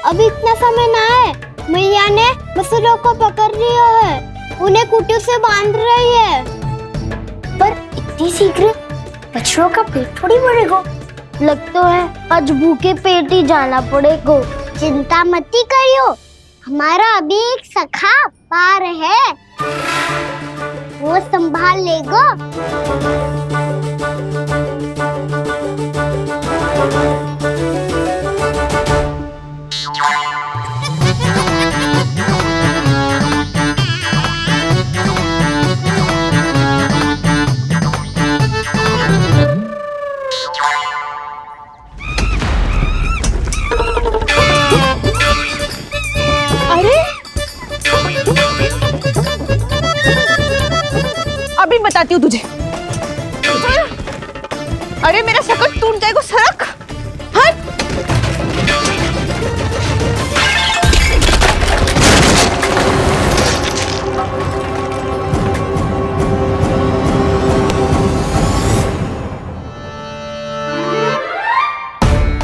अभी इतना समय ना है। मैया ने बछड़ों को पकड़ लिया है, उन्हें कुटियों से बांध रही है। पर इतनी शीघ्र बछड़ों का पेट थोड़ी भरेगा। लगता है आज भूखे पेट ही जाना पड़ेगा। चिंता मत करियो, हमारा अभी एक सखा पार है, वो संभाल लेगा। अभी बताती हूँ तुझे। अरे मेरा शकट टूट जाएगा, सरक। हट।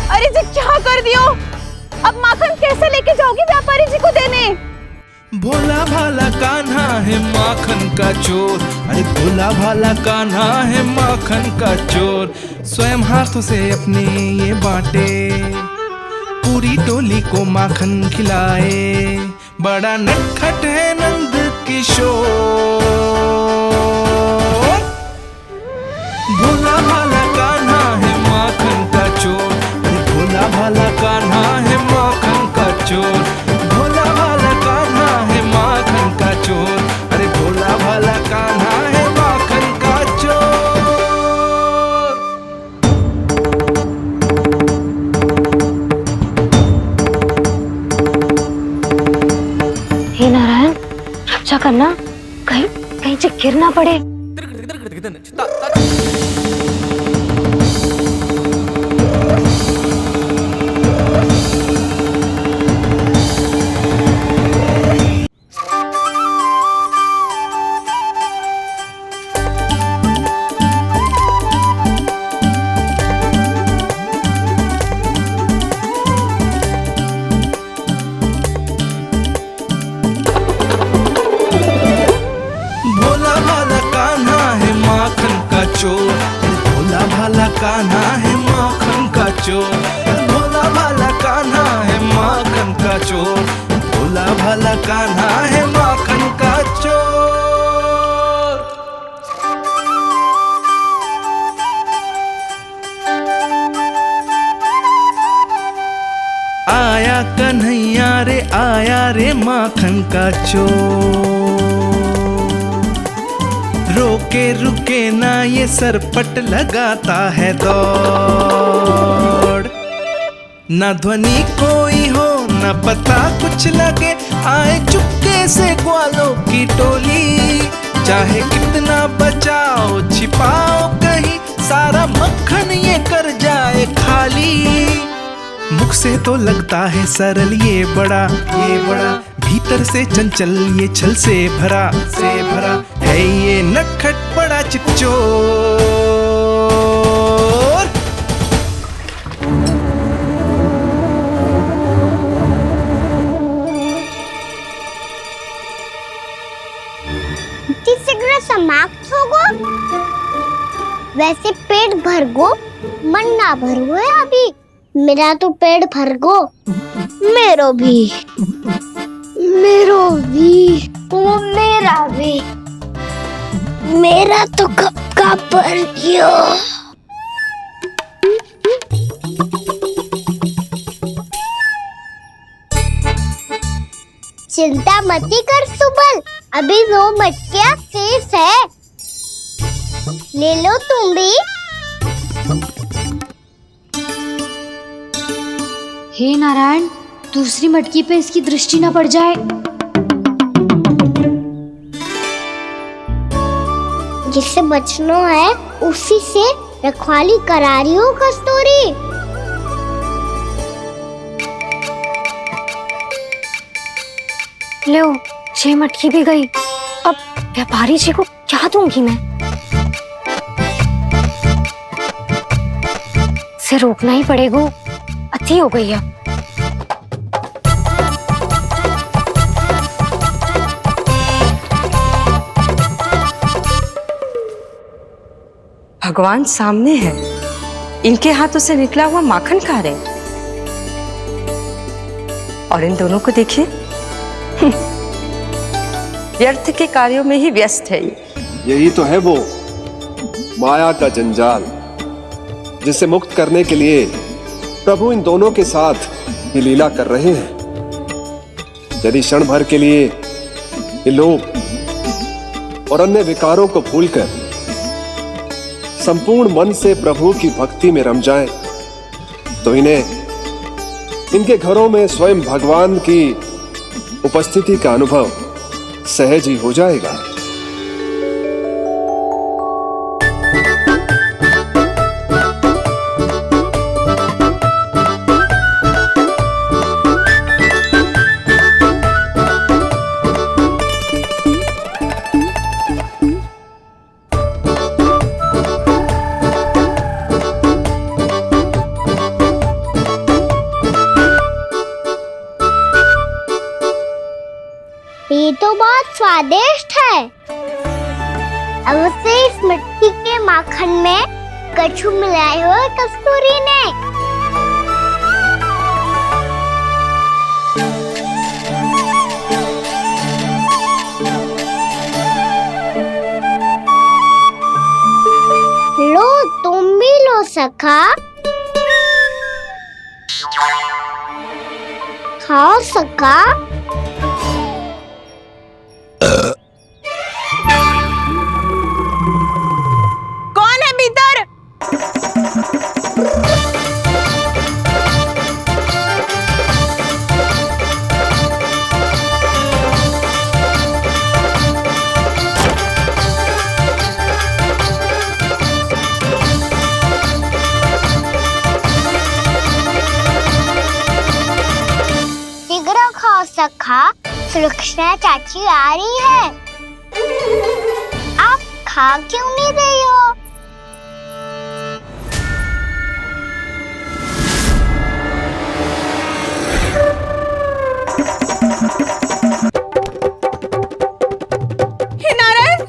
अरे जी क्या कर दियो? अब माखन कैसे लेके जाओगी व्यापारी जी को देने? भोला भाला कान्हा है माखन का चोर, अरे भोला भाला कान्हा है माखन का चोर। स्वयं हाथों से अपने ये बांटे, पूरी टोली को माखन खिलाए। बड़ा नटखट है नंद किशोर। भोला भाला कान्हा है माखन का चोर, अरे भोला भाला कान्हा है माखन का चोर। भोला भाला कान्हा है माखन का चोर, अरे भोला भाला कान्हा है माखन का चोर। हे नारायण, रक्षा करना, कहीं कहीं से गिर ना पड़े। भोला भाला कान्हा है माखन का चोर, भोला भाला कान्हा है माखन का चोर। भोला भाला कान्हा है माखन का चोर, भोला भाला कान्हा है माखन का चोर। आया कन्हैया रे आया रे माखन का चोर। रोके रुके ना ये सरपट लगाता है दौड़। ना ध्वनि कोई हो न पता कुछ लगे, आए चुपके से ग्वालों की टोली। चाहे कितना बचाओ छिपाओ कहीं, सारा मक्खन ये कर जाए खाली। मुख से तो लगता है सरल ये बड़ा, भीतर से चंचल ये छल से भरा है ये नटखट बड़ा चिच्चोर। शीघ्र समाप्त होगो, वैसे पेट भर गो मन ना भरो है अभी। मेरा तो पेट भर गो, मेरो भी ओ मेरा भी, मेरा तो कब का भर गयो। चिंता मती कर सुबल, अभी 2 मटकियाँ शेष है, ले लो तुम भी। हे नारायण, दूसरी मटकी पे इसकी दृष्टि न पड़ जाए। जिससे बचना है उसी से रखवाली करा रही हो कस्तूरी। लो, 6 मटकी भी गई। अब व्यापारी जी को क्या दूंगी मैं? इसे रोकना ही पड़ेगा, अति हो गई है। भगवान सामने है, इनके हाथों से निकला हुआ माखन खा रहे हैं। और इन दोनों को देखिए, व्यर्थ के कार्यों में ही व्यस्त है ये। यही तो है वो माया का जंजाल, जिसे मुक्त करने के लिए प्रभु इन दोनों के साथ ये लीला कर रहे हैं। यदि क्षण भर के लिए ये लोभ और अन्य विकारों को भूलकर संपूर्ण मन से प्रभु की भक्ति में रम जाएं, तो इन्हें इनके घरों में स्वयं भगवान की उपस्थिति का अनुभव सहज ही हो जाएगा। ये तो बहुत स्वादिष्ट है। अवश्य इस मिट्टी के माखन में कछु मिलाए हुए कस्तूरी ने। लो, तुम भी लो सखा, खाओ सखा। कौन है भीतर? शीघ्र खाओ सखा, सुलक्षणा चाची आ रही है। आप खा क्यों नहीं रही हो? हे नारायण,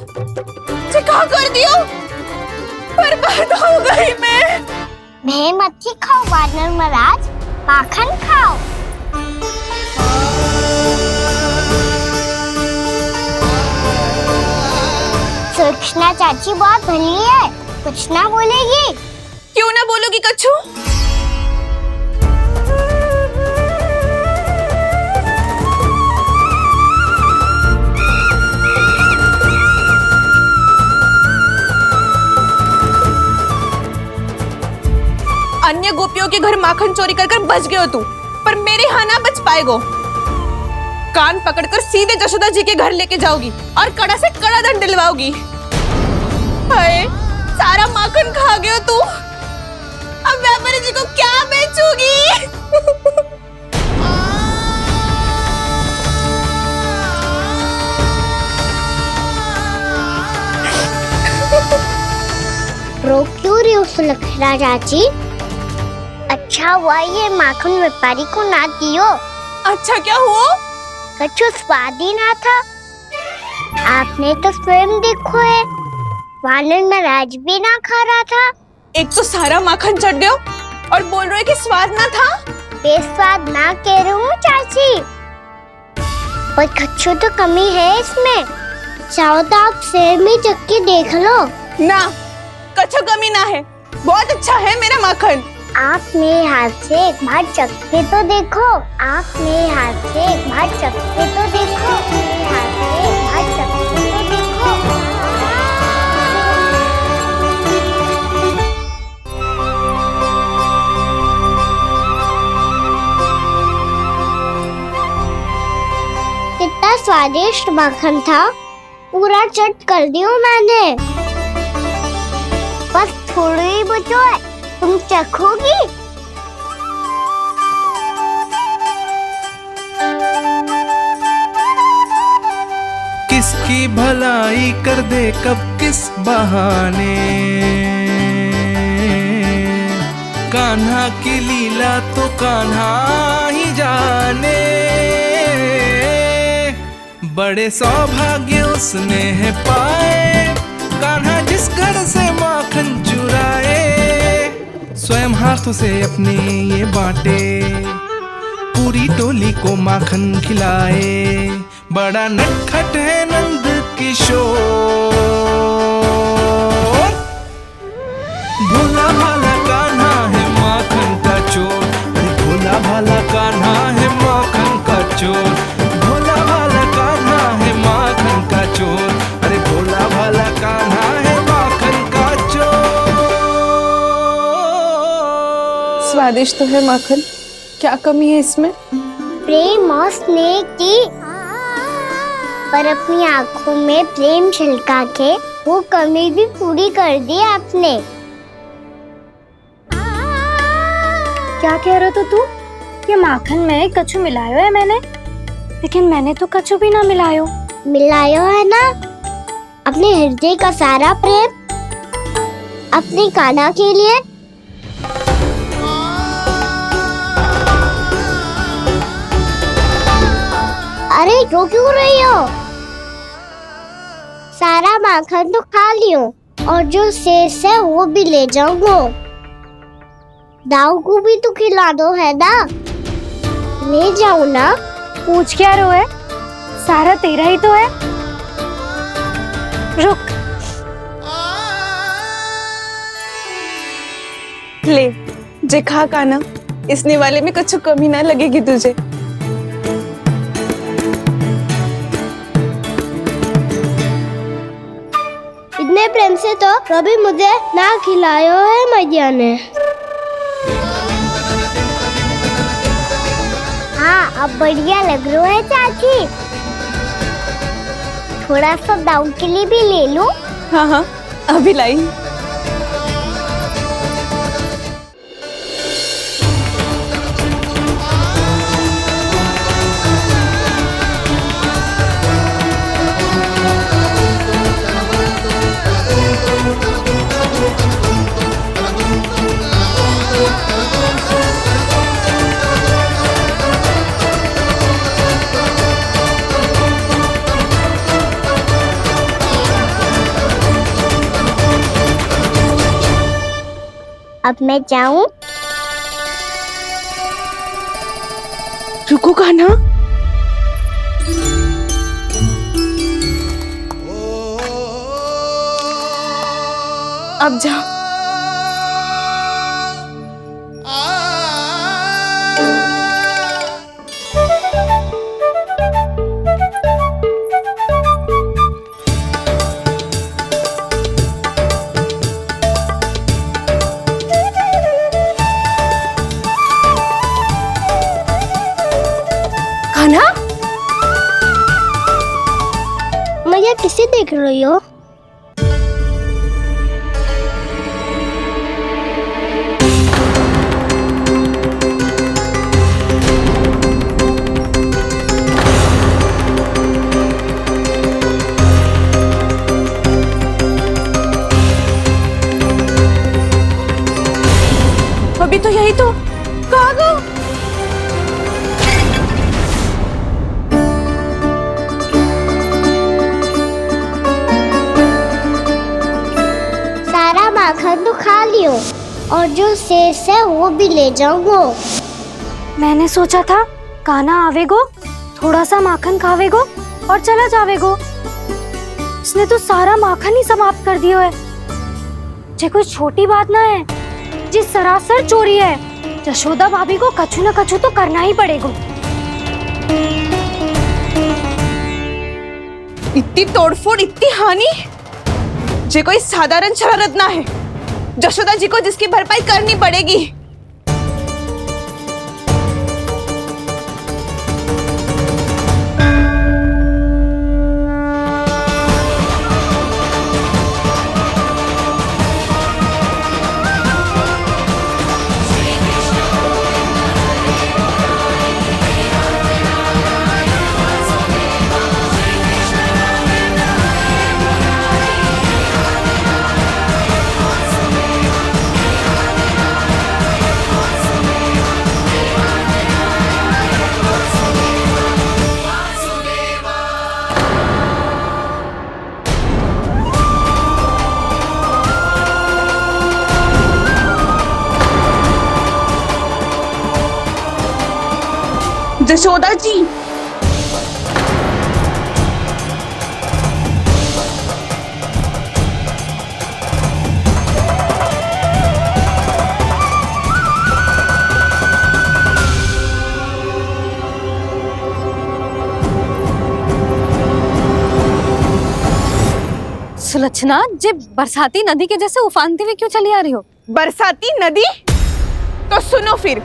क्या कर दियो? बर्बाद हो गई मैं। भय मत खाओ वानर महाराज, माखन खाओ। सुलक्षणा चाची बहुत भली है, कुछ ना बोलेगी। क्यों ना बोलोगी कच्छू? अन्य गोपियों के घर माखन चोरी कर बच गए हो तू, पर पर मेरे यहाँ ना बच पाएगो। कान पकड़कर सीधे जशोदा जी के घर लेके जाओगी और कड़ा से कड़ा दंड दिलवाओगी। हाय, सारा माखन खा गए हो तू। अब व्यापारी जी को क्या बेचूगी? रो क्यों रही हो सुलक्षणा चाची? अच्छा हुआ ये माखन व्यापारी को ना दियो। अच्छा क्या हुआ? कछु स्वाद ही ना था। आपने तो स्वयं देखो है, वानर महाराज भी ना खा रहा था। एक तो सारा माखन चढ़ गयो और बोल रहे कि स्वाद ना था। बेस्वाद ना कह रही हूँ चाची, पर कछु तो कमी है इसमें। चाहो तो आप शहर में चख के देख लो। ना, कछु कमी ना है, बहुत अच्छा है मेरा माखन। आप मेरे हाथ से एक बार चख के तो देखो। आप मेरे हाथ से एक बार चख के तो देखो। मेरे हाथ से एक बार चख के तो देखो। कितना स्वादिष्ट माखन था, पूरा चट कर दियो मैंने। बस थोड़ी ही बचो है, तुम चखोगी? किसकी भलाई कर दे कब किस बहाने, कान्हा की लीला तो कान्हा ही जाने। बड़े सौभाग्य उसने है पाए, कान्हा जिस घर से माखन चुराए। स्वयं हाथों से अपने ये बांटे, पूरी टोली को माखन खिलाए। बड़ा नटखट है नंद किशोर, भोला भाला कान्हा है माखन का चोर। अरे भोला भाला कान्हा है माखन का चोर। भोला भाला कान्हा है माखन का चोर। अरे भोला भाला कान्हा है माखन का चोर। स्वादिष्ट तो है माखन, क्या कमी है इसमें? प्रेम और स्नेह की, पर अपनी आंखों में प्रेम छिलका के वो कमी भी पूरी कर दी आपने। क्या कह रहे हो तू? ये माखन में कछु मिलायो है मैंने, लेकिन मैंने तो कछु भी ना मिलायो। मिलायो है ना अपने हृदय का सारा प्रेम अपनी कान्हा के लिए। अरे रो क्यों रही हो? सारा माखन तो खा लियो और जो शेष है वो भी ले जाऊंगा। दाऊ को भी तो खिला दो है ना, ले जाओ ना। पूछ क्या रहो है, सारा तेरा ही तो है। रुक, ले जे खा कान्हा, इसने वाले में कुछ कमी ना लगेगी तुझे। इतने प्रेम से तो कभी मुझे ना खिलायो है मैया ने। हाँ, अब बढ़िया लग रहा है चाची। थोड़ा सा दाऊ के लिए भी ले लो। हाँ हाँ, अभी लाई। अब मैं जाऊं? रुको कान्हा, अब जा। ये किसे देख रही हो? अभी तो यही तो कहाँ गो? सारा माखन तो खा लियो और जो शेष है वो भी ले जाऊंगो। मैंने सोचा था कान्हा आवेगो, थोड़ा सा माखन खावेगो और चला जावेगो। इसने तो सारा माखन ही समाप्त कर दियो है। ये कोई छोटी बात ना है, जी सरासर चोरी है। यशोदा भाभी को कछु न कछु तो करना ही पड़ेगा। इतनी तोड़फोड़, इतनी हानि, ये कोई साधारण शरारत ना है। यशोदा जी को जिसकी भरपाई करनी पड़ेगी। यशोदा जी, सुलक्षणा, जे बरसाती नदी के जैसे उफानते हुए क्यों चली आ रही हो? बरसाती नदी? तो सुनो फिर,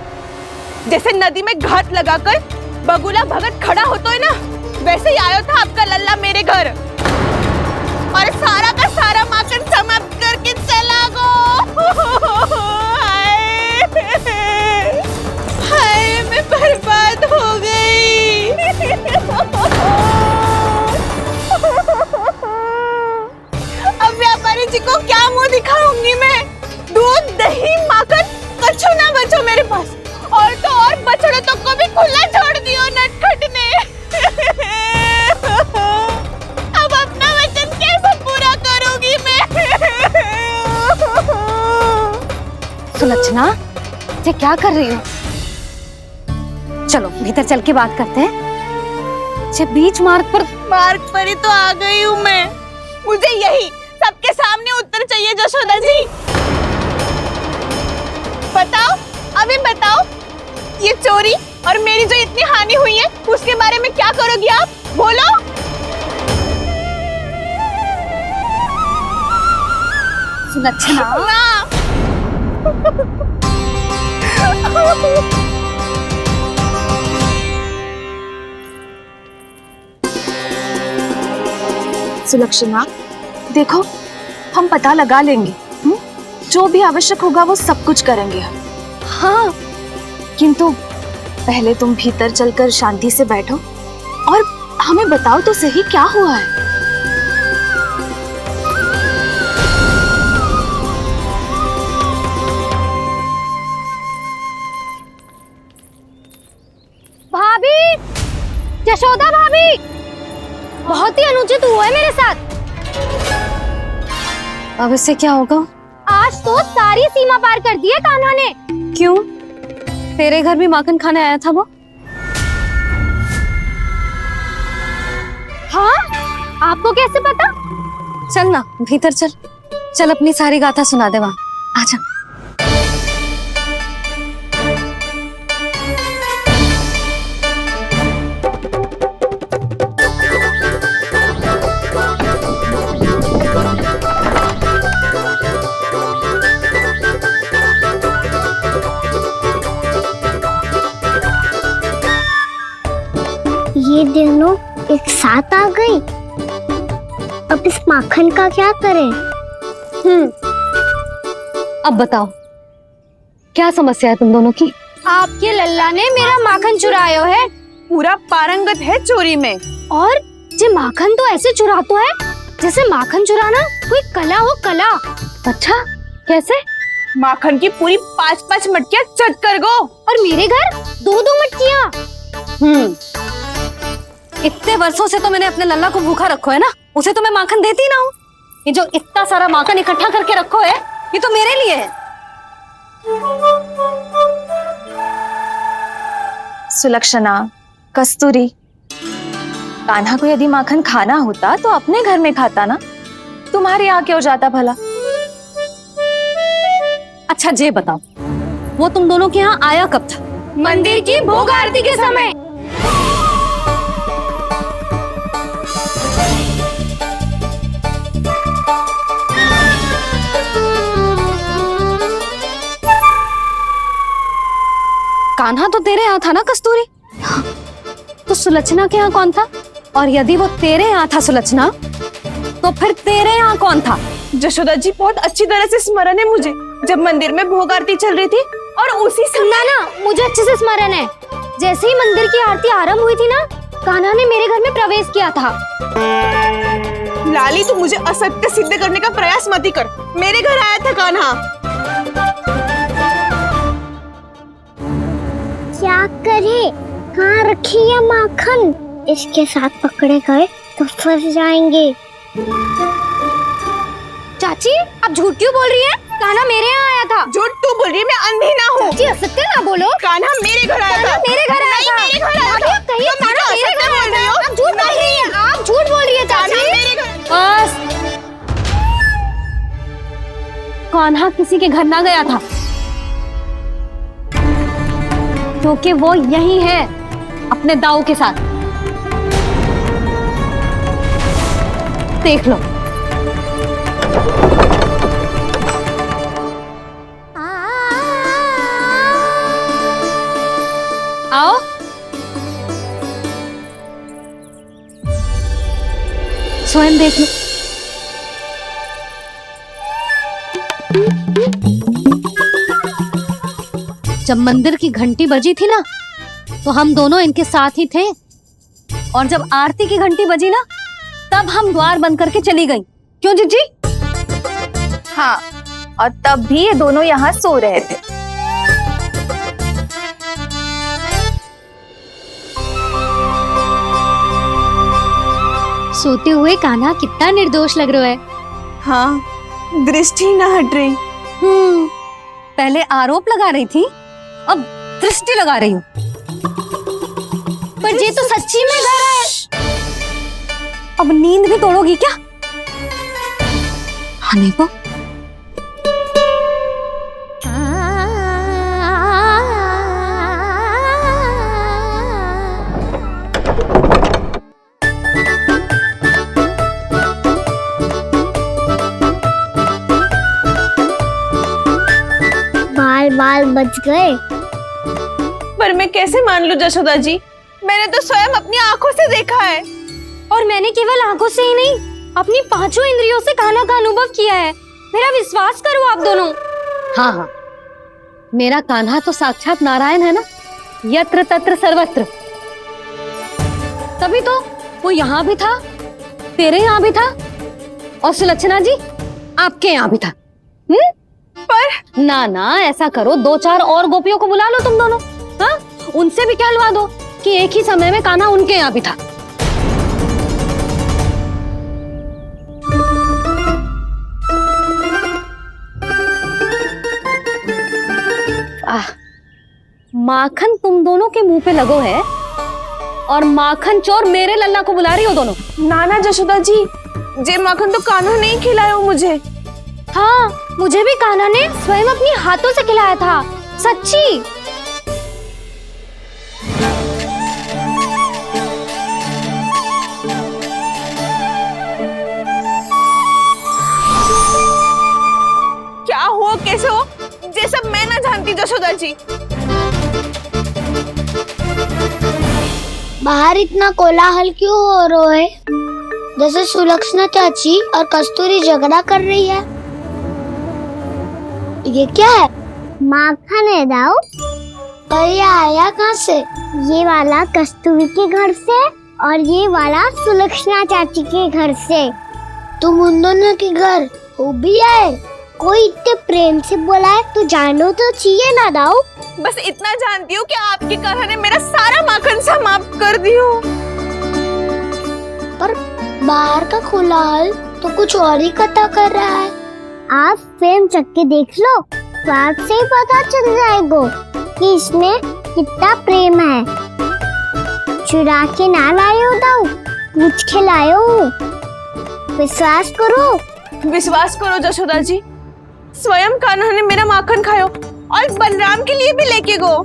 जैसे नदी में घाट लगाकर बगुला भगत खड़ा होता है ना, वैसे ही आया था आपका लल्ला मेरे घर और सारा का सारा माखन समाप्त करके चला गो। हाय, मैं बर्बाद हो गई। अब व्यापारी जी को क्या मुंह दिखाऊंगी मैं? दूध, दही, माखन कछु ना बचो मेरे पास। और तो और बछड़े तो को भी खुला छोड़ दियो नटखट ने। अब अपना वचन कैसे पूरा करूंगी मैं? सुलक्षणा, ये क्या कर रही हो? चलो भीतर चल के बात करते हैं। ये बीच मार्ग पर ही तो आ गई हूँ मैं। मुझे यही सबके सामने उत्तर चाहिए यशोदा जी। बताओ, अभी बताओ, ये चोरी और मेरी जो इतनी हानि हुई है उसके बारे में क्या करोगी आप? बोलो। सुलक्षणा, सुलक्षणा, देखो, हम पता लगा लेंगे। जो भी आवश्यक होगा वो सब कुछ करेंगे हम। हाँ, किंतु पहले तुम भीतर चलकर शांति से बैठो और हमें बताओ तो सही क्या हुआ है। भाभी, यशोदा भाभी, बहुत ही अनुचित हुआ है मेरे साथ। अब इससे क्या होगा? आज तो सारी सीमा पार कर दी है कान्हा ने। क्यों? तेरे घर भी माखन खाने आया था वो? हाँ, आपको कैसे पता? चल ना भीतर चल, चल अपनी सारी गाथा सुना दे वहां। आजा। ये दोनों एक साथ आ गई। अब इस माखन का क्या करें? अब बताओ क्या समस्या है तुम दोनों की? आपके लल्ला ने मेरा माखन चुरायो है पूरा पारंगत है चोरी में। और जे माखन तो ऐसे चुरातो है जैसे माखन चुराना कोई कला हो, कला। अच्छा कैसे? माखन की पूरी 5-5 मटकियां चट कर गो। और मेरे घर 2-2 मटकियां। इतने वर्षों से तो मैंने अपने लल्ला को भूखा रखो है ना, उसे तो मैं माखन देती ना हूँ। ये जो इतना सारा माखन इकट्ठा करके रखो है ये तो मेरे लिए है। सुलक्षणा, कस्तूरी, कान्हा को यदि माखन खाना होता तो अपने घर में खाता ना, तुम्हारे यहाँ क्यों जाता भला? अच्छा ये बताओ वो तुम दोनों के यहाँ आया कब था? मंदिर की भोग आरती के समय। कान्हा तो तेरे यहाँ था ना कस्तूरी? तो सुलक्षणा के यहाँ कौन था? और यदि वो तेरे यहाँ था सुलक्षणा, तो फिर तेरे यहाँ कौन था? जशोदा जी बहुत अच्छी तरह से स्मरण है मुझे, जब मंदिर में भोग आरती चल रही थी और उसी समय ना मुझे अच्छे से स्मरण है। जैसे ही मंदिर की आरती आरंभ हुई थी ना, कान्हा ने मेरे घर में प्रवेश किया था। लाली, तू मुझे असत्य सिद्ध करने का प्रयास मत ही कर। मेरे घर आया था कान्हा। क्या करे? कहाँ रखी है माखन? इसके साथ पकड़े गए तो फंस जाएंगे। चाची आप झूठ क्यों बोल रही हैं? कान्हा मेरे यहाँ आया था। झूठ तू बोल रही है, मैं अंधी ना हूँ। चाची असत्य ना बोलो। कान्हा मेरे घर आया था। मेरे घर आया था। मेरे घर आया था। कहिए कान्हा मेरे घर आया था। आप झूठ बोल रही हैं। आप झूठ बोल रही है चाची। बस कान्हा किसी के घर ना गया था, क्योंकि वो यही है अपने दाऊ के साथ। देख लो। आओ। स्वयं देख लो। जब मंदिर की घंटी बजी थी ना, तो हम दोनों इनके साथ ही थे, और जब आरती की घंटी बजी ना, तब हम द्वार बंद करके चली गई। क्यों जीजी? हाँ, और तब भी ये दोनों यहाँ सो रहे थे। सोते हुए कान्हा कितना निर्दोष लग रहा है। हाँ, दृष्टि ना हट रही। पहले आरोप लगा रही थी, अब दृष्टि लगा रही हूँ। पर ये तो सच्ची में घर है। अब नींद भी तोड़ोगी क्या? हाँ देखो। बाल बच गए। पर मैं कैसे मान लूं जशोदा जी? मैंने तो स्वयं अपनी आंखों से देखा है। और मैंने केवल आंखों से ही नहीं, अपनी 5 इंद्रियों से कान्हा का अनुभव किया है। मेरा विश्वास करो आप दोनों। हाँ हाँ, मेरा कान्हा तो साक्षात नारायण है ना, यत्र तत्र सर्वत्र। तभी तो वो यहाँ भी था, तेरे यहाँ भी था, और सुलक्षणा जी आपके यहाँ भी था। पर ना ना, ऐसा करो 2-4 और गोपियों को बुला लो तुम दोनों। हाँ, उनसे भी कहलवा दो कि एक ही समय में कान्हा उनके यहाँ भी था। माखन तुम दोनों के मुंह पे लगो है, और माखन चोर मेरे लल्ला को बुला रही हो दोनों। नाना जशोदा जी, जे माखन तो कान्हा नहीं खिलाया मुझे। हाँ, मुझे भी कान्हा ने स्वयं अपनी हाथों से खिलाया था, सच्ची। क्या हो, कैसे हो, ये सब मैं ना जानती जशोदा जी। बाहर इतना कोलाहल क्यों हो रहा है? जैसे सुलक्षणा चाची और कस्तूरी झगड़ा कर रही है। ये क्या है? माखन है दाऊ। और ये आया कहाँ से? ये वाला कस्तूरी के घर से और ये वाला सुलक्षणा चाची के घर से। तुम उन दोनों के घर वो भी आए? कोई इतने प्रेम से बोला है तो जानो तो चाहिए ना दाऊ। बस इतना जानती हूँ कि आपके कारण ने मेरा सारा माखन समाप्त कर दियो। पर बाहर का खुला हाल तो कुछ और ही कथा कर रहा है। आप फ्रेम चक के देख लो तो आपसे ही पता चल जाएगा कि इसमें कितना प्रेम है। चुरा के ना लायो दाऊ, पूछ के लायो। विश्वास करो जशोदा जी, स्वयं कान्हा ने मेरा माखन खायो और बलराम के लिए भी लेके गो।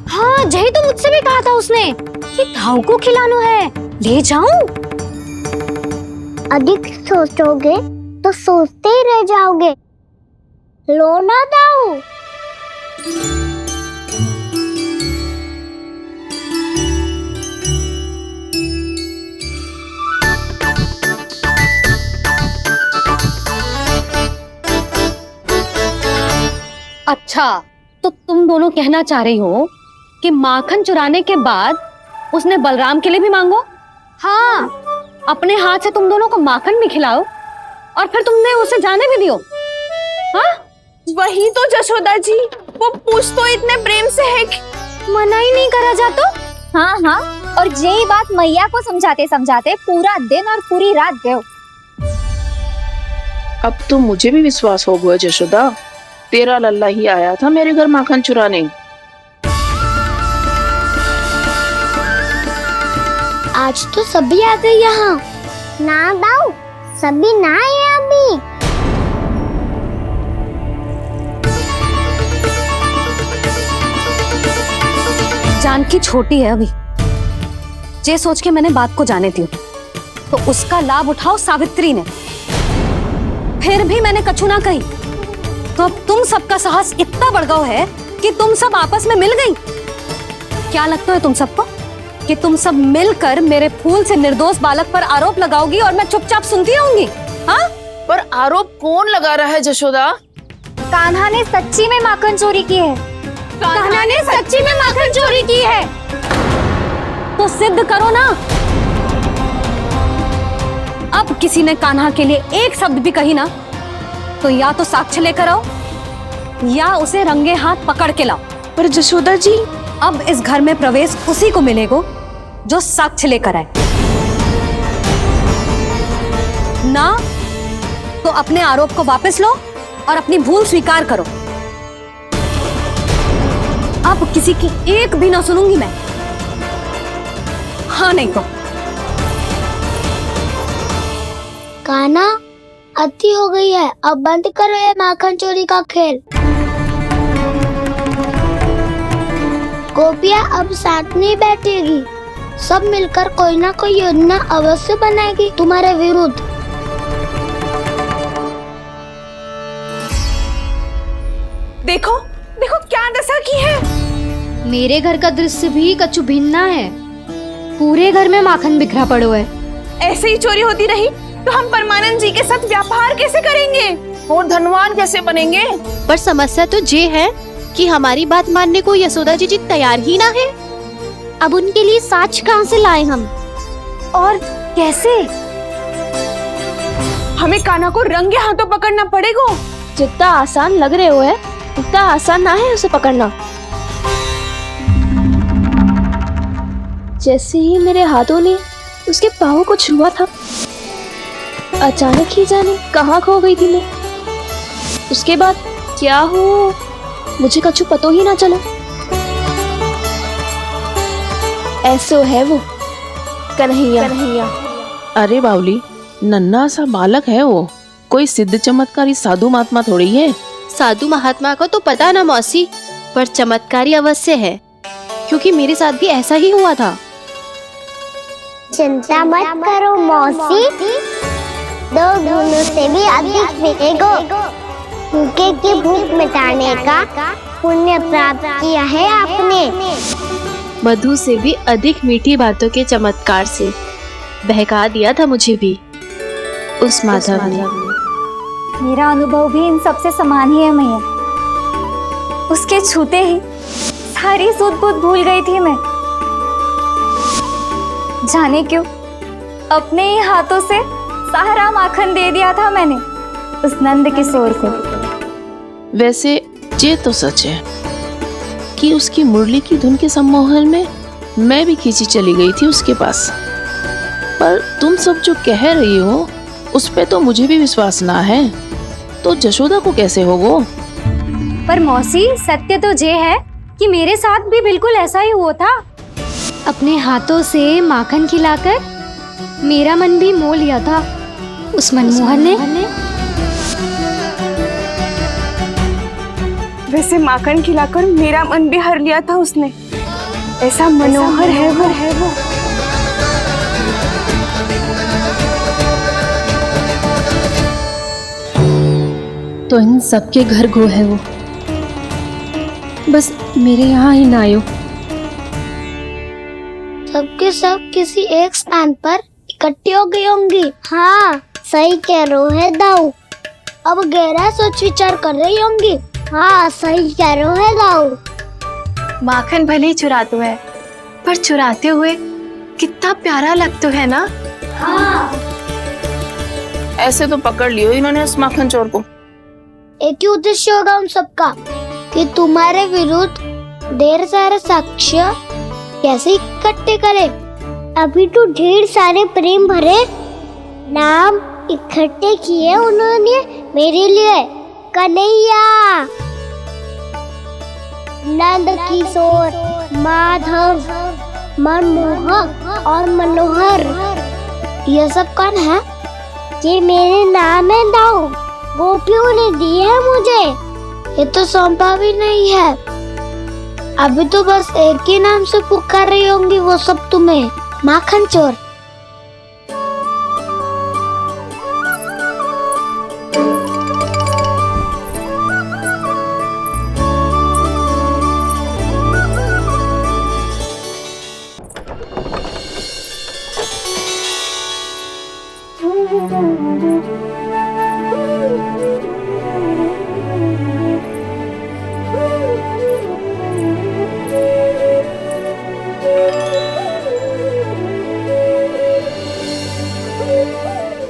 हाँ जही तो मुझसे भी कहा था उसने कि दाऊ को खिलाना है, ले जाऊं। अधिक सोचोगे तो सोचते ही रह जाओगे। लो ना दाऊ। अच्छा, तो तुम दोनों कहना चाह रही हो कि माखन चुराने के बाद उसने बलराम के लिए भी मांगो? हाँ, अपने हाथ से तुम दोनों को माखन भी खिलाओ और फिर तुमने उसे जाने भी दियो। हाँ? वही तो जशोदा जी, वो पूछ तो इतने प्रेम से है कि मना ही नहीं करा जातो। हाँ हाँ, और यही बात मैया को समझाते समझाते पूरा दिन और पूरी रात गयो। अब तो मुझे भी विश्वास हो गया जशोदा, तेरा लल्ला ही आया था मेरे घर माखन चुराने। आज तो सभी आ गए यहाँ। ना दाऊ, सभी ना आए अभी। जानकी छोटी है अभी, ये सोच के मैंने बात को जाने दी तो उसका लाभ उठाओ सावित्री ने। फिर भी मैंने कछु ना कही तो अब तुम सबका साहस इतना बढ़ गया है कि तुम सब आपस में मिल गई। क्या लगता है तुम सबको कि तुम सब मिलकर मेरे फूल से निर्दोष बालक पर आरोप लगाओगी और मैं चुपचाप सुनती रहूंगी? हाँ? पर आरोप कौन लगा रहा है जशोदा? कान्हा ने सच्ची में माखन चोरी की है। कान्हा ने सच्ची में माखन चोरी की है तो सिद्ध करो ना। अब किसी ने कान्हा के लिए एक शब्द भी कही ना तो या तो साक्ष्य लेकर आओ या उसे रंगे हाथ पकड़ के लाओ। पर जशोदा जी, अब इस घर में प्रवेश उसी को मिलेगा जो साक्ष्य लेकर आए। ना तो अपने आरोप को वापस लो और अपनी भूल स्वीकार करो। अब किसी की एक भी ना सुनूंगी मैं। हाँ नहीं तो कान्हा, अति हो गई है, अब बंद करो ये माखन चोरी का खेल। गोपिया अब साथ नहीं बैठेगी, सब मिलकर कोई ना कोई योजना अवश्य बनाएगी तुम्हारे विरुद्ध। देखो देखो क्या दशा की है। मेरे घर का दृश्य भी कछु भिन्न है। पूरे घर में माखन बिखरा पड़ो है। ऐसे ही चोरी होती रही तो हम परमानंद जी के साथ व्यापार कैसे करेंगे और धनवान कैसे बनेंगे? पर समस्या तो ये है कि हमारी बात मानने को यशोदा जी तैयार ही ना है। अब उनके लिए साक्ष्य कहाँ से लाए हम और कैसे? हमें कान्हा को रंगे हाथों पकड़ना पड़ेगा। जितना आसान लग रहे हो है उतना आसान ना है उसे पकड़ना। जैसे ही मेरे हाथों ने उसके पाँव को छुआ था, अचानक ही जाने कहाँ खो गई थी मैं। उसके बाद क्या हो मुझे कछु पतो ही ना चला। ऐसो है वो कन्हैया। अरे बावली, नन्हा सा बालक है वो, कोई सिद्ध चमत्कारी साधु महात्मा थोड़ी है। साधु महात्मा को तो पता ना मौसी, पर चमत्कारी अवश्य है क्योंकि मेरे साथ भी ऐसा ही हुआ था। चिंता मत करो मौसी, 2 गुणों से भी अधिक मिलेगा। भूखे की भूख मिटाने का पुण्य प्राप्त किया है आपने। मधु से भी अधिक मीठी बातों के चमत्कार से बहका दिया था मुझे भी। उस माधव ने। मेरा अनुभव भी इन सबसे समान ही है मैया। उसके छूते ही सारी सूध बूध भूल गई थी मैं। जाने क्यों अपने ही हाथों से सारा माखन दे दिया था मैंने उस नंद किशोर को। वैसे ये तो सच है कि उसकी मुरली की धुन के सम्मोहन में मैं भी खींची चली गई थी उसके पास। पर तुम सब जो कह रही हो उस पे तो मुझे भी विश्वास ना है, तो जशोदा को कैसे होगो? पर मौसी, सत्य तो ये है कि मेरे साथ भी बिल्कुल ऐसा ही हुआ था। अपने हाथों से माखन खिलाकर मेरा मन भी मोह लिया था उस मनमोहन ने। वैसे माखन खिलाकर मेरा मन भी हर लिया था उसने। ऐसा मनोहर है वो। तो इन सबके घर गो है वो, बस मेरे यहाँ ही ना आयो। सबके सब किसी एक स्थान पर इकट्ठी हो गई होंगी। हाँ, सही कह रहे है दाऊ। अब गहरा सोच विचार कर रही होंगी। हाँ, सही कह रहे है दाऊ। माखन भले ही चुराते है, पर चुराते हुए कितना प्यारा लगता है ना। हाँ। ऐसे तो पकड़ लियो इन्होंने उस माखन चोर को। एक ही उद्देश्य होगा उन सबका कि तुम्हारे विरुद्ध ढेर सारे साक्ष्य कैसे इकट्ठे करे। अभी तो ढेर सारे प्रेम भरे नाम इकट्ठे किए उन्होंने मेरे लिए। कन्हैया, नंद किशोर, माधव, मनमोहक और मनोहर, ये सब कौन है? ये मेरे नाम है दाऊ। गोपियों ने दी है मुझे, ये तो सौंपा भी नहीं है। अभी तो बस एक ही नाम से पुकार रही होंगी वो सब तुम्हें, माखन चोर।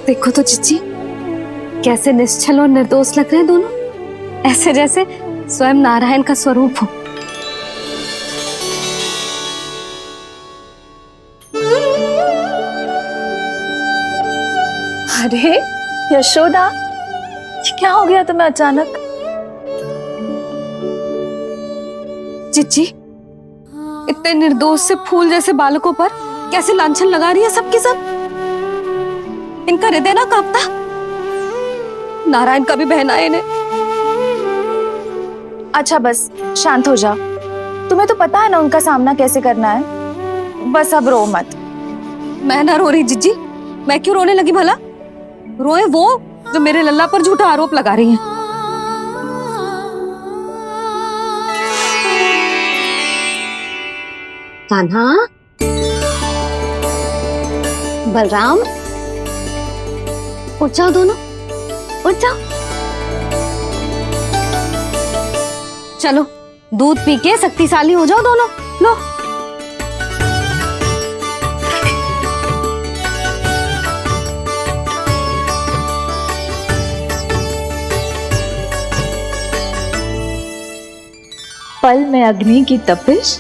देखो तो चिच्ची, कैसे निश्चल और निर्दोष लग रहे हैं दोनों, ऐसे जैसे स्वयं नारायण का स्वरूप हो। अरे यशोदा, ये क्या हो गया तुम्हें अचानक? चिच्ची, इतने निर्दोष से फूल जैसे बालकों पर कैसे लांछन लगा रही है सबके सब। इनका हृदय ना कांपता? नारायण का भी बहना है इन्हें। अच्छा बस शांत हो जाओ, तुम्हें तो पता है ना उनका सामना कैसे करना है। बस अब रो मत। मैं ना रो रही जिज्जी, मैं क्यों रोने लगी भला? रोए वो जो मेरे लल्ला पर झूठा आरोप लगा रही हैं। कान्हा, बलराम, उठ जाओ दोनों, उठ जाओ। चलो दूध पी के शक्तिशाली हो जाओ दोनों। लो। पल में अग्नि की तपिश,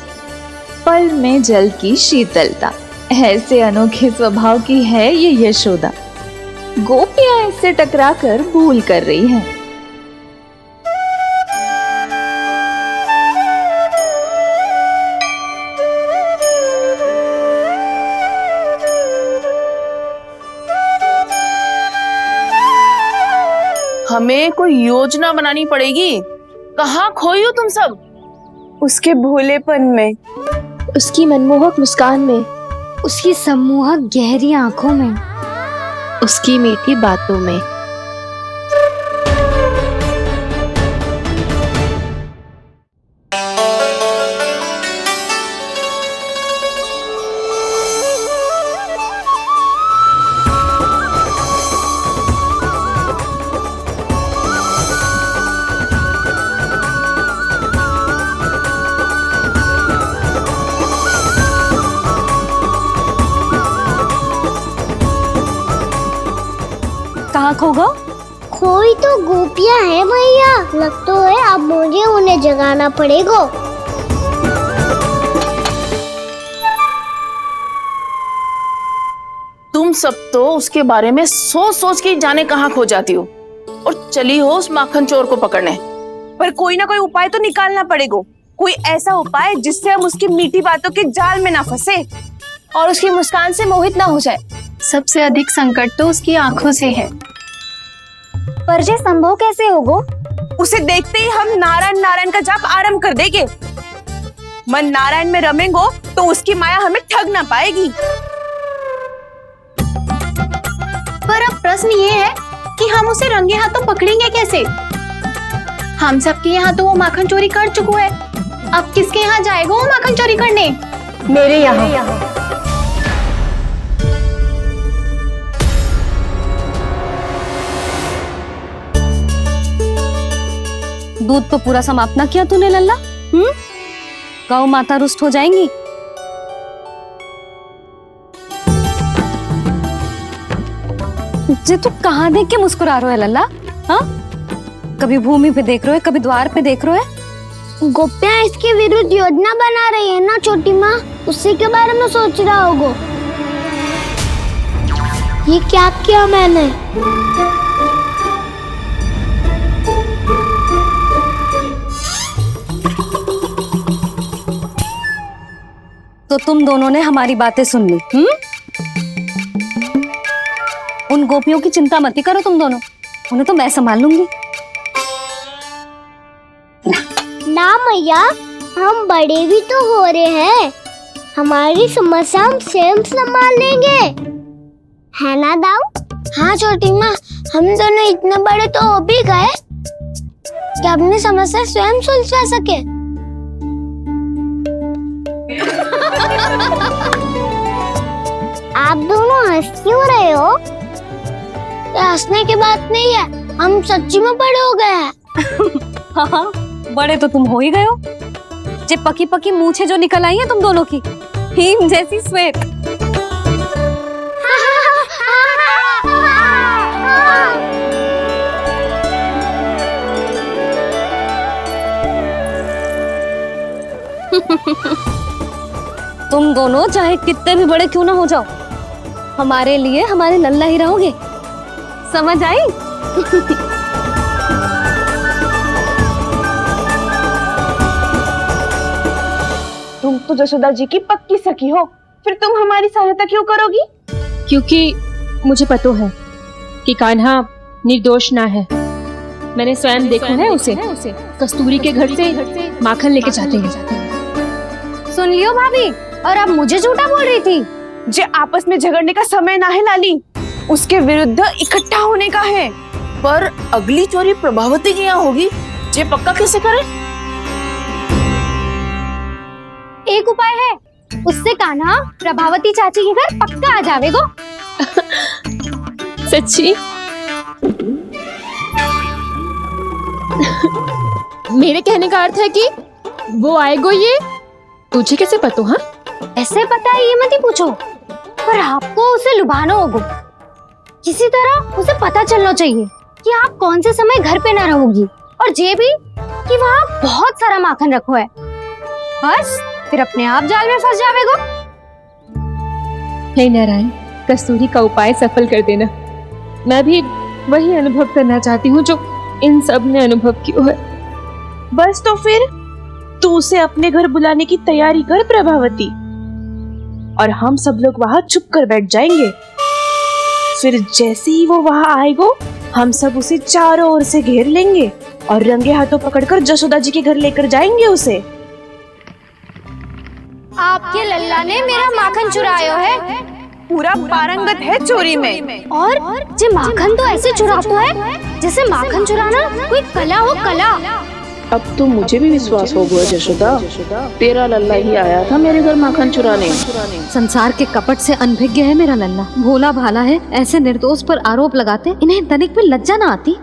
पल में जल की शीतलता, ऐसे अनोखे स्वभाव की है ये यशोदा। गोपियां इससे टकराकर भूल कर रही हैं। हमें कोई योजना बनानी पड़ेगी। कहाँ खोई हो तुम सब? उसके भोलेपन में, उसकी मनमोहक मुस्कान में, उसकी सम्मोहक गहरी आंखों में, उसकी मीठी बातों में। कहाँ खो गो? कोई तो गोपियां है भैया, लगता है अब मुझे उन्हें जगाना पड़ेगा। तुम सब तो उसके बारे में सोच सोच के जाने कहाँ खो जाती हो और चली हो उस माखन चोर को पकड़ने। पर कोई ना कोई उपाय तो निकालना पड़ेगा, कोई ऐसा उपाय जिससे हम उसकी मीठी बातों के जाल में ना फंसे और उसकी मुस्कान से मोहित ना हो जाए। सबसे अधिक संकट तो उसकी आंखों से है। पर ये संभव कैसे होगा? उसे देखते ही हम नारायण नारायण का जाप आरंभ कर देंगे। मन नारायण में रमेंगो तो उसकी माया हमें ठग ना पाएगी। पर अब प्रश्न ये है कि हम उसे रंगे हाथों पकड़ेंगे कैसे? हम सबके यहाँ तो वो माखन चोरी कर चुका है, अब किसके यहाँ जाएगा वो माखन चोरी करने? मेरे यहाँ। दूध तो पूरा समाप्त ना किया तूने लल्ला? गौ माता रुष्ट हो जाएंगी। जे तू कहाँ देख के मुस्कुरा रहे हो लल्ला? हाँ, कभी भूमि पे देख रहे हो, कभी द्वार पे देख रहे हो। गोपियां इसके विरुद्ध योजना बना रही है ना छोटी माँ, उसी के बारे में सोच रहा होगा। ये क्या किया मैंने? तो तुम दोनों ने हमारी बातें सुन ली। उन गोपियों की चिंता मत करो तुम दोनों, उन्हें तो मैं संभाल लूंगी। ना मैया, हम बड़े भी तो हो रहे हैं, हमारी समस्या हम स्वयं संभाल लेंगे, है ना दाऊ? हाँ छोटी माँ, हम दोनों इतने बड़े तो हो भी गए कि अपनी समस्या स्वयं सुलझा सके। आप दोनों हंस क्यों रहे हो? ये हंसने की बात नहीं है, हम सच्ची में बड़े हो गए हैं। हाँ, बड़े तो तुम हो ही गए हो। जे पकी पकी मूछें जो निकल आई हैं तुम दोनों की, हिम जैसी श्वेत। तुम दोनों चाहे कितने भी बड़े क्यों ना हो जाओ, हमारे लिए हमारे लल्ला ही रहोगे, समझ आई? तुम तो जसोदा जी की पक्की सखी हो, फिर तुम हमारी सहायता क्यों करोगी? क्योंकि मुझे पता है कि कान्हा निर्दोष ना है। मैंने स्वयं देखा है उसे कस्तूरी के घर से माखन लेके जाते हैं। सुन लियो भाभी, और अब मुझे झूठा बोल रही थी। जे आपस में झगड़ने का समय ना है लाली, उसके विरुद्ध इकट्ठा होने का है। पर अगली चोरी प्रभावती की यहाँ होगी, जे पक्का कैसे करे? एक उपाय है, उससे कान्हा प्रभावती चाची के घर पक्का आ जावेगो। सच्ची? मेरे कहने का अर्थ है कि वो आएगो, ये तुझे कैसे पता? हाँ, ऐसे पता है ये मत ही पूछो, पर आपको उसे लुभाना होगा। किसी तरह उसे पता चलना चाहिए कि आप कौन से समय घर पे ना रहोगी, और ये भी कि वहाँ बहुत सारा माखन रखो है। बस फिर अपने आप जाल में फंस जावेगो। हे नारायण, कस्तूरी का उपाय सफल कर देना। मैं भी वही अनुभव करना चाहती हूँ जो इन सब ने अनुभव किया है। बस तो फिर तू उसे अपने घर बुलाने की तैयारी कर प्रभावती, और हम सब लोग वहाँ चुप कर बैठ जाएंगे। फिर जैसे ही वो वहाँ आएगा, हम सब उसे चारों ओर से घेर लेंगे और रंगे हाथों पकड़कर जसोदा जी के घर लेकर जाएंगे उसे। आपके लल्ला ने मेरा माखन चुराया है, पूरा पारंगत है चोरी में। और जे माखन तो ऐसे चुराता है जैसे माखन चुराना कोई कला हो, कला। अब तो मुझे भी विश्वास हो गया जशोदा, तेरा लल्ला ही आया था मेरे घर माखन चुराने। संसार के कपट से अनभिज्ञ है मेरा लल्ला, भोला भाला है। ऐसे निर्दोष पर आरोप लगाते इन्हें तनिक भी लज्जा ना आती।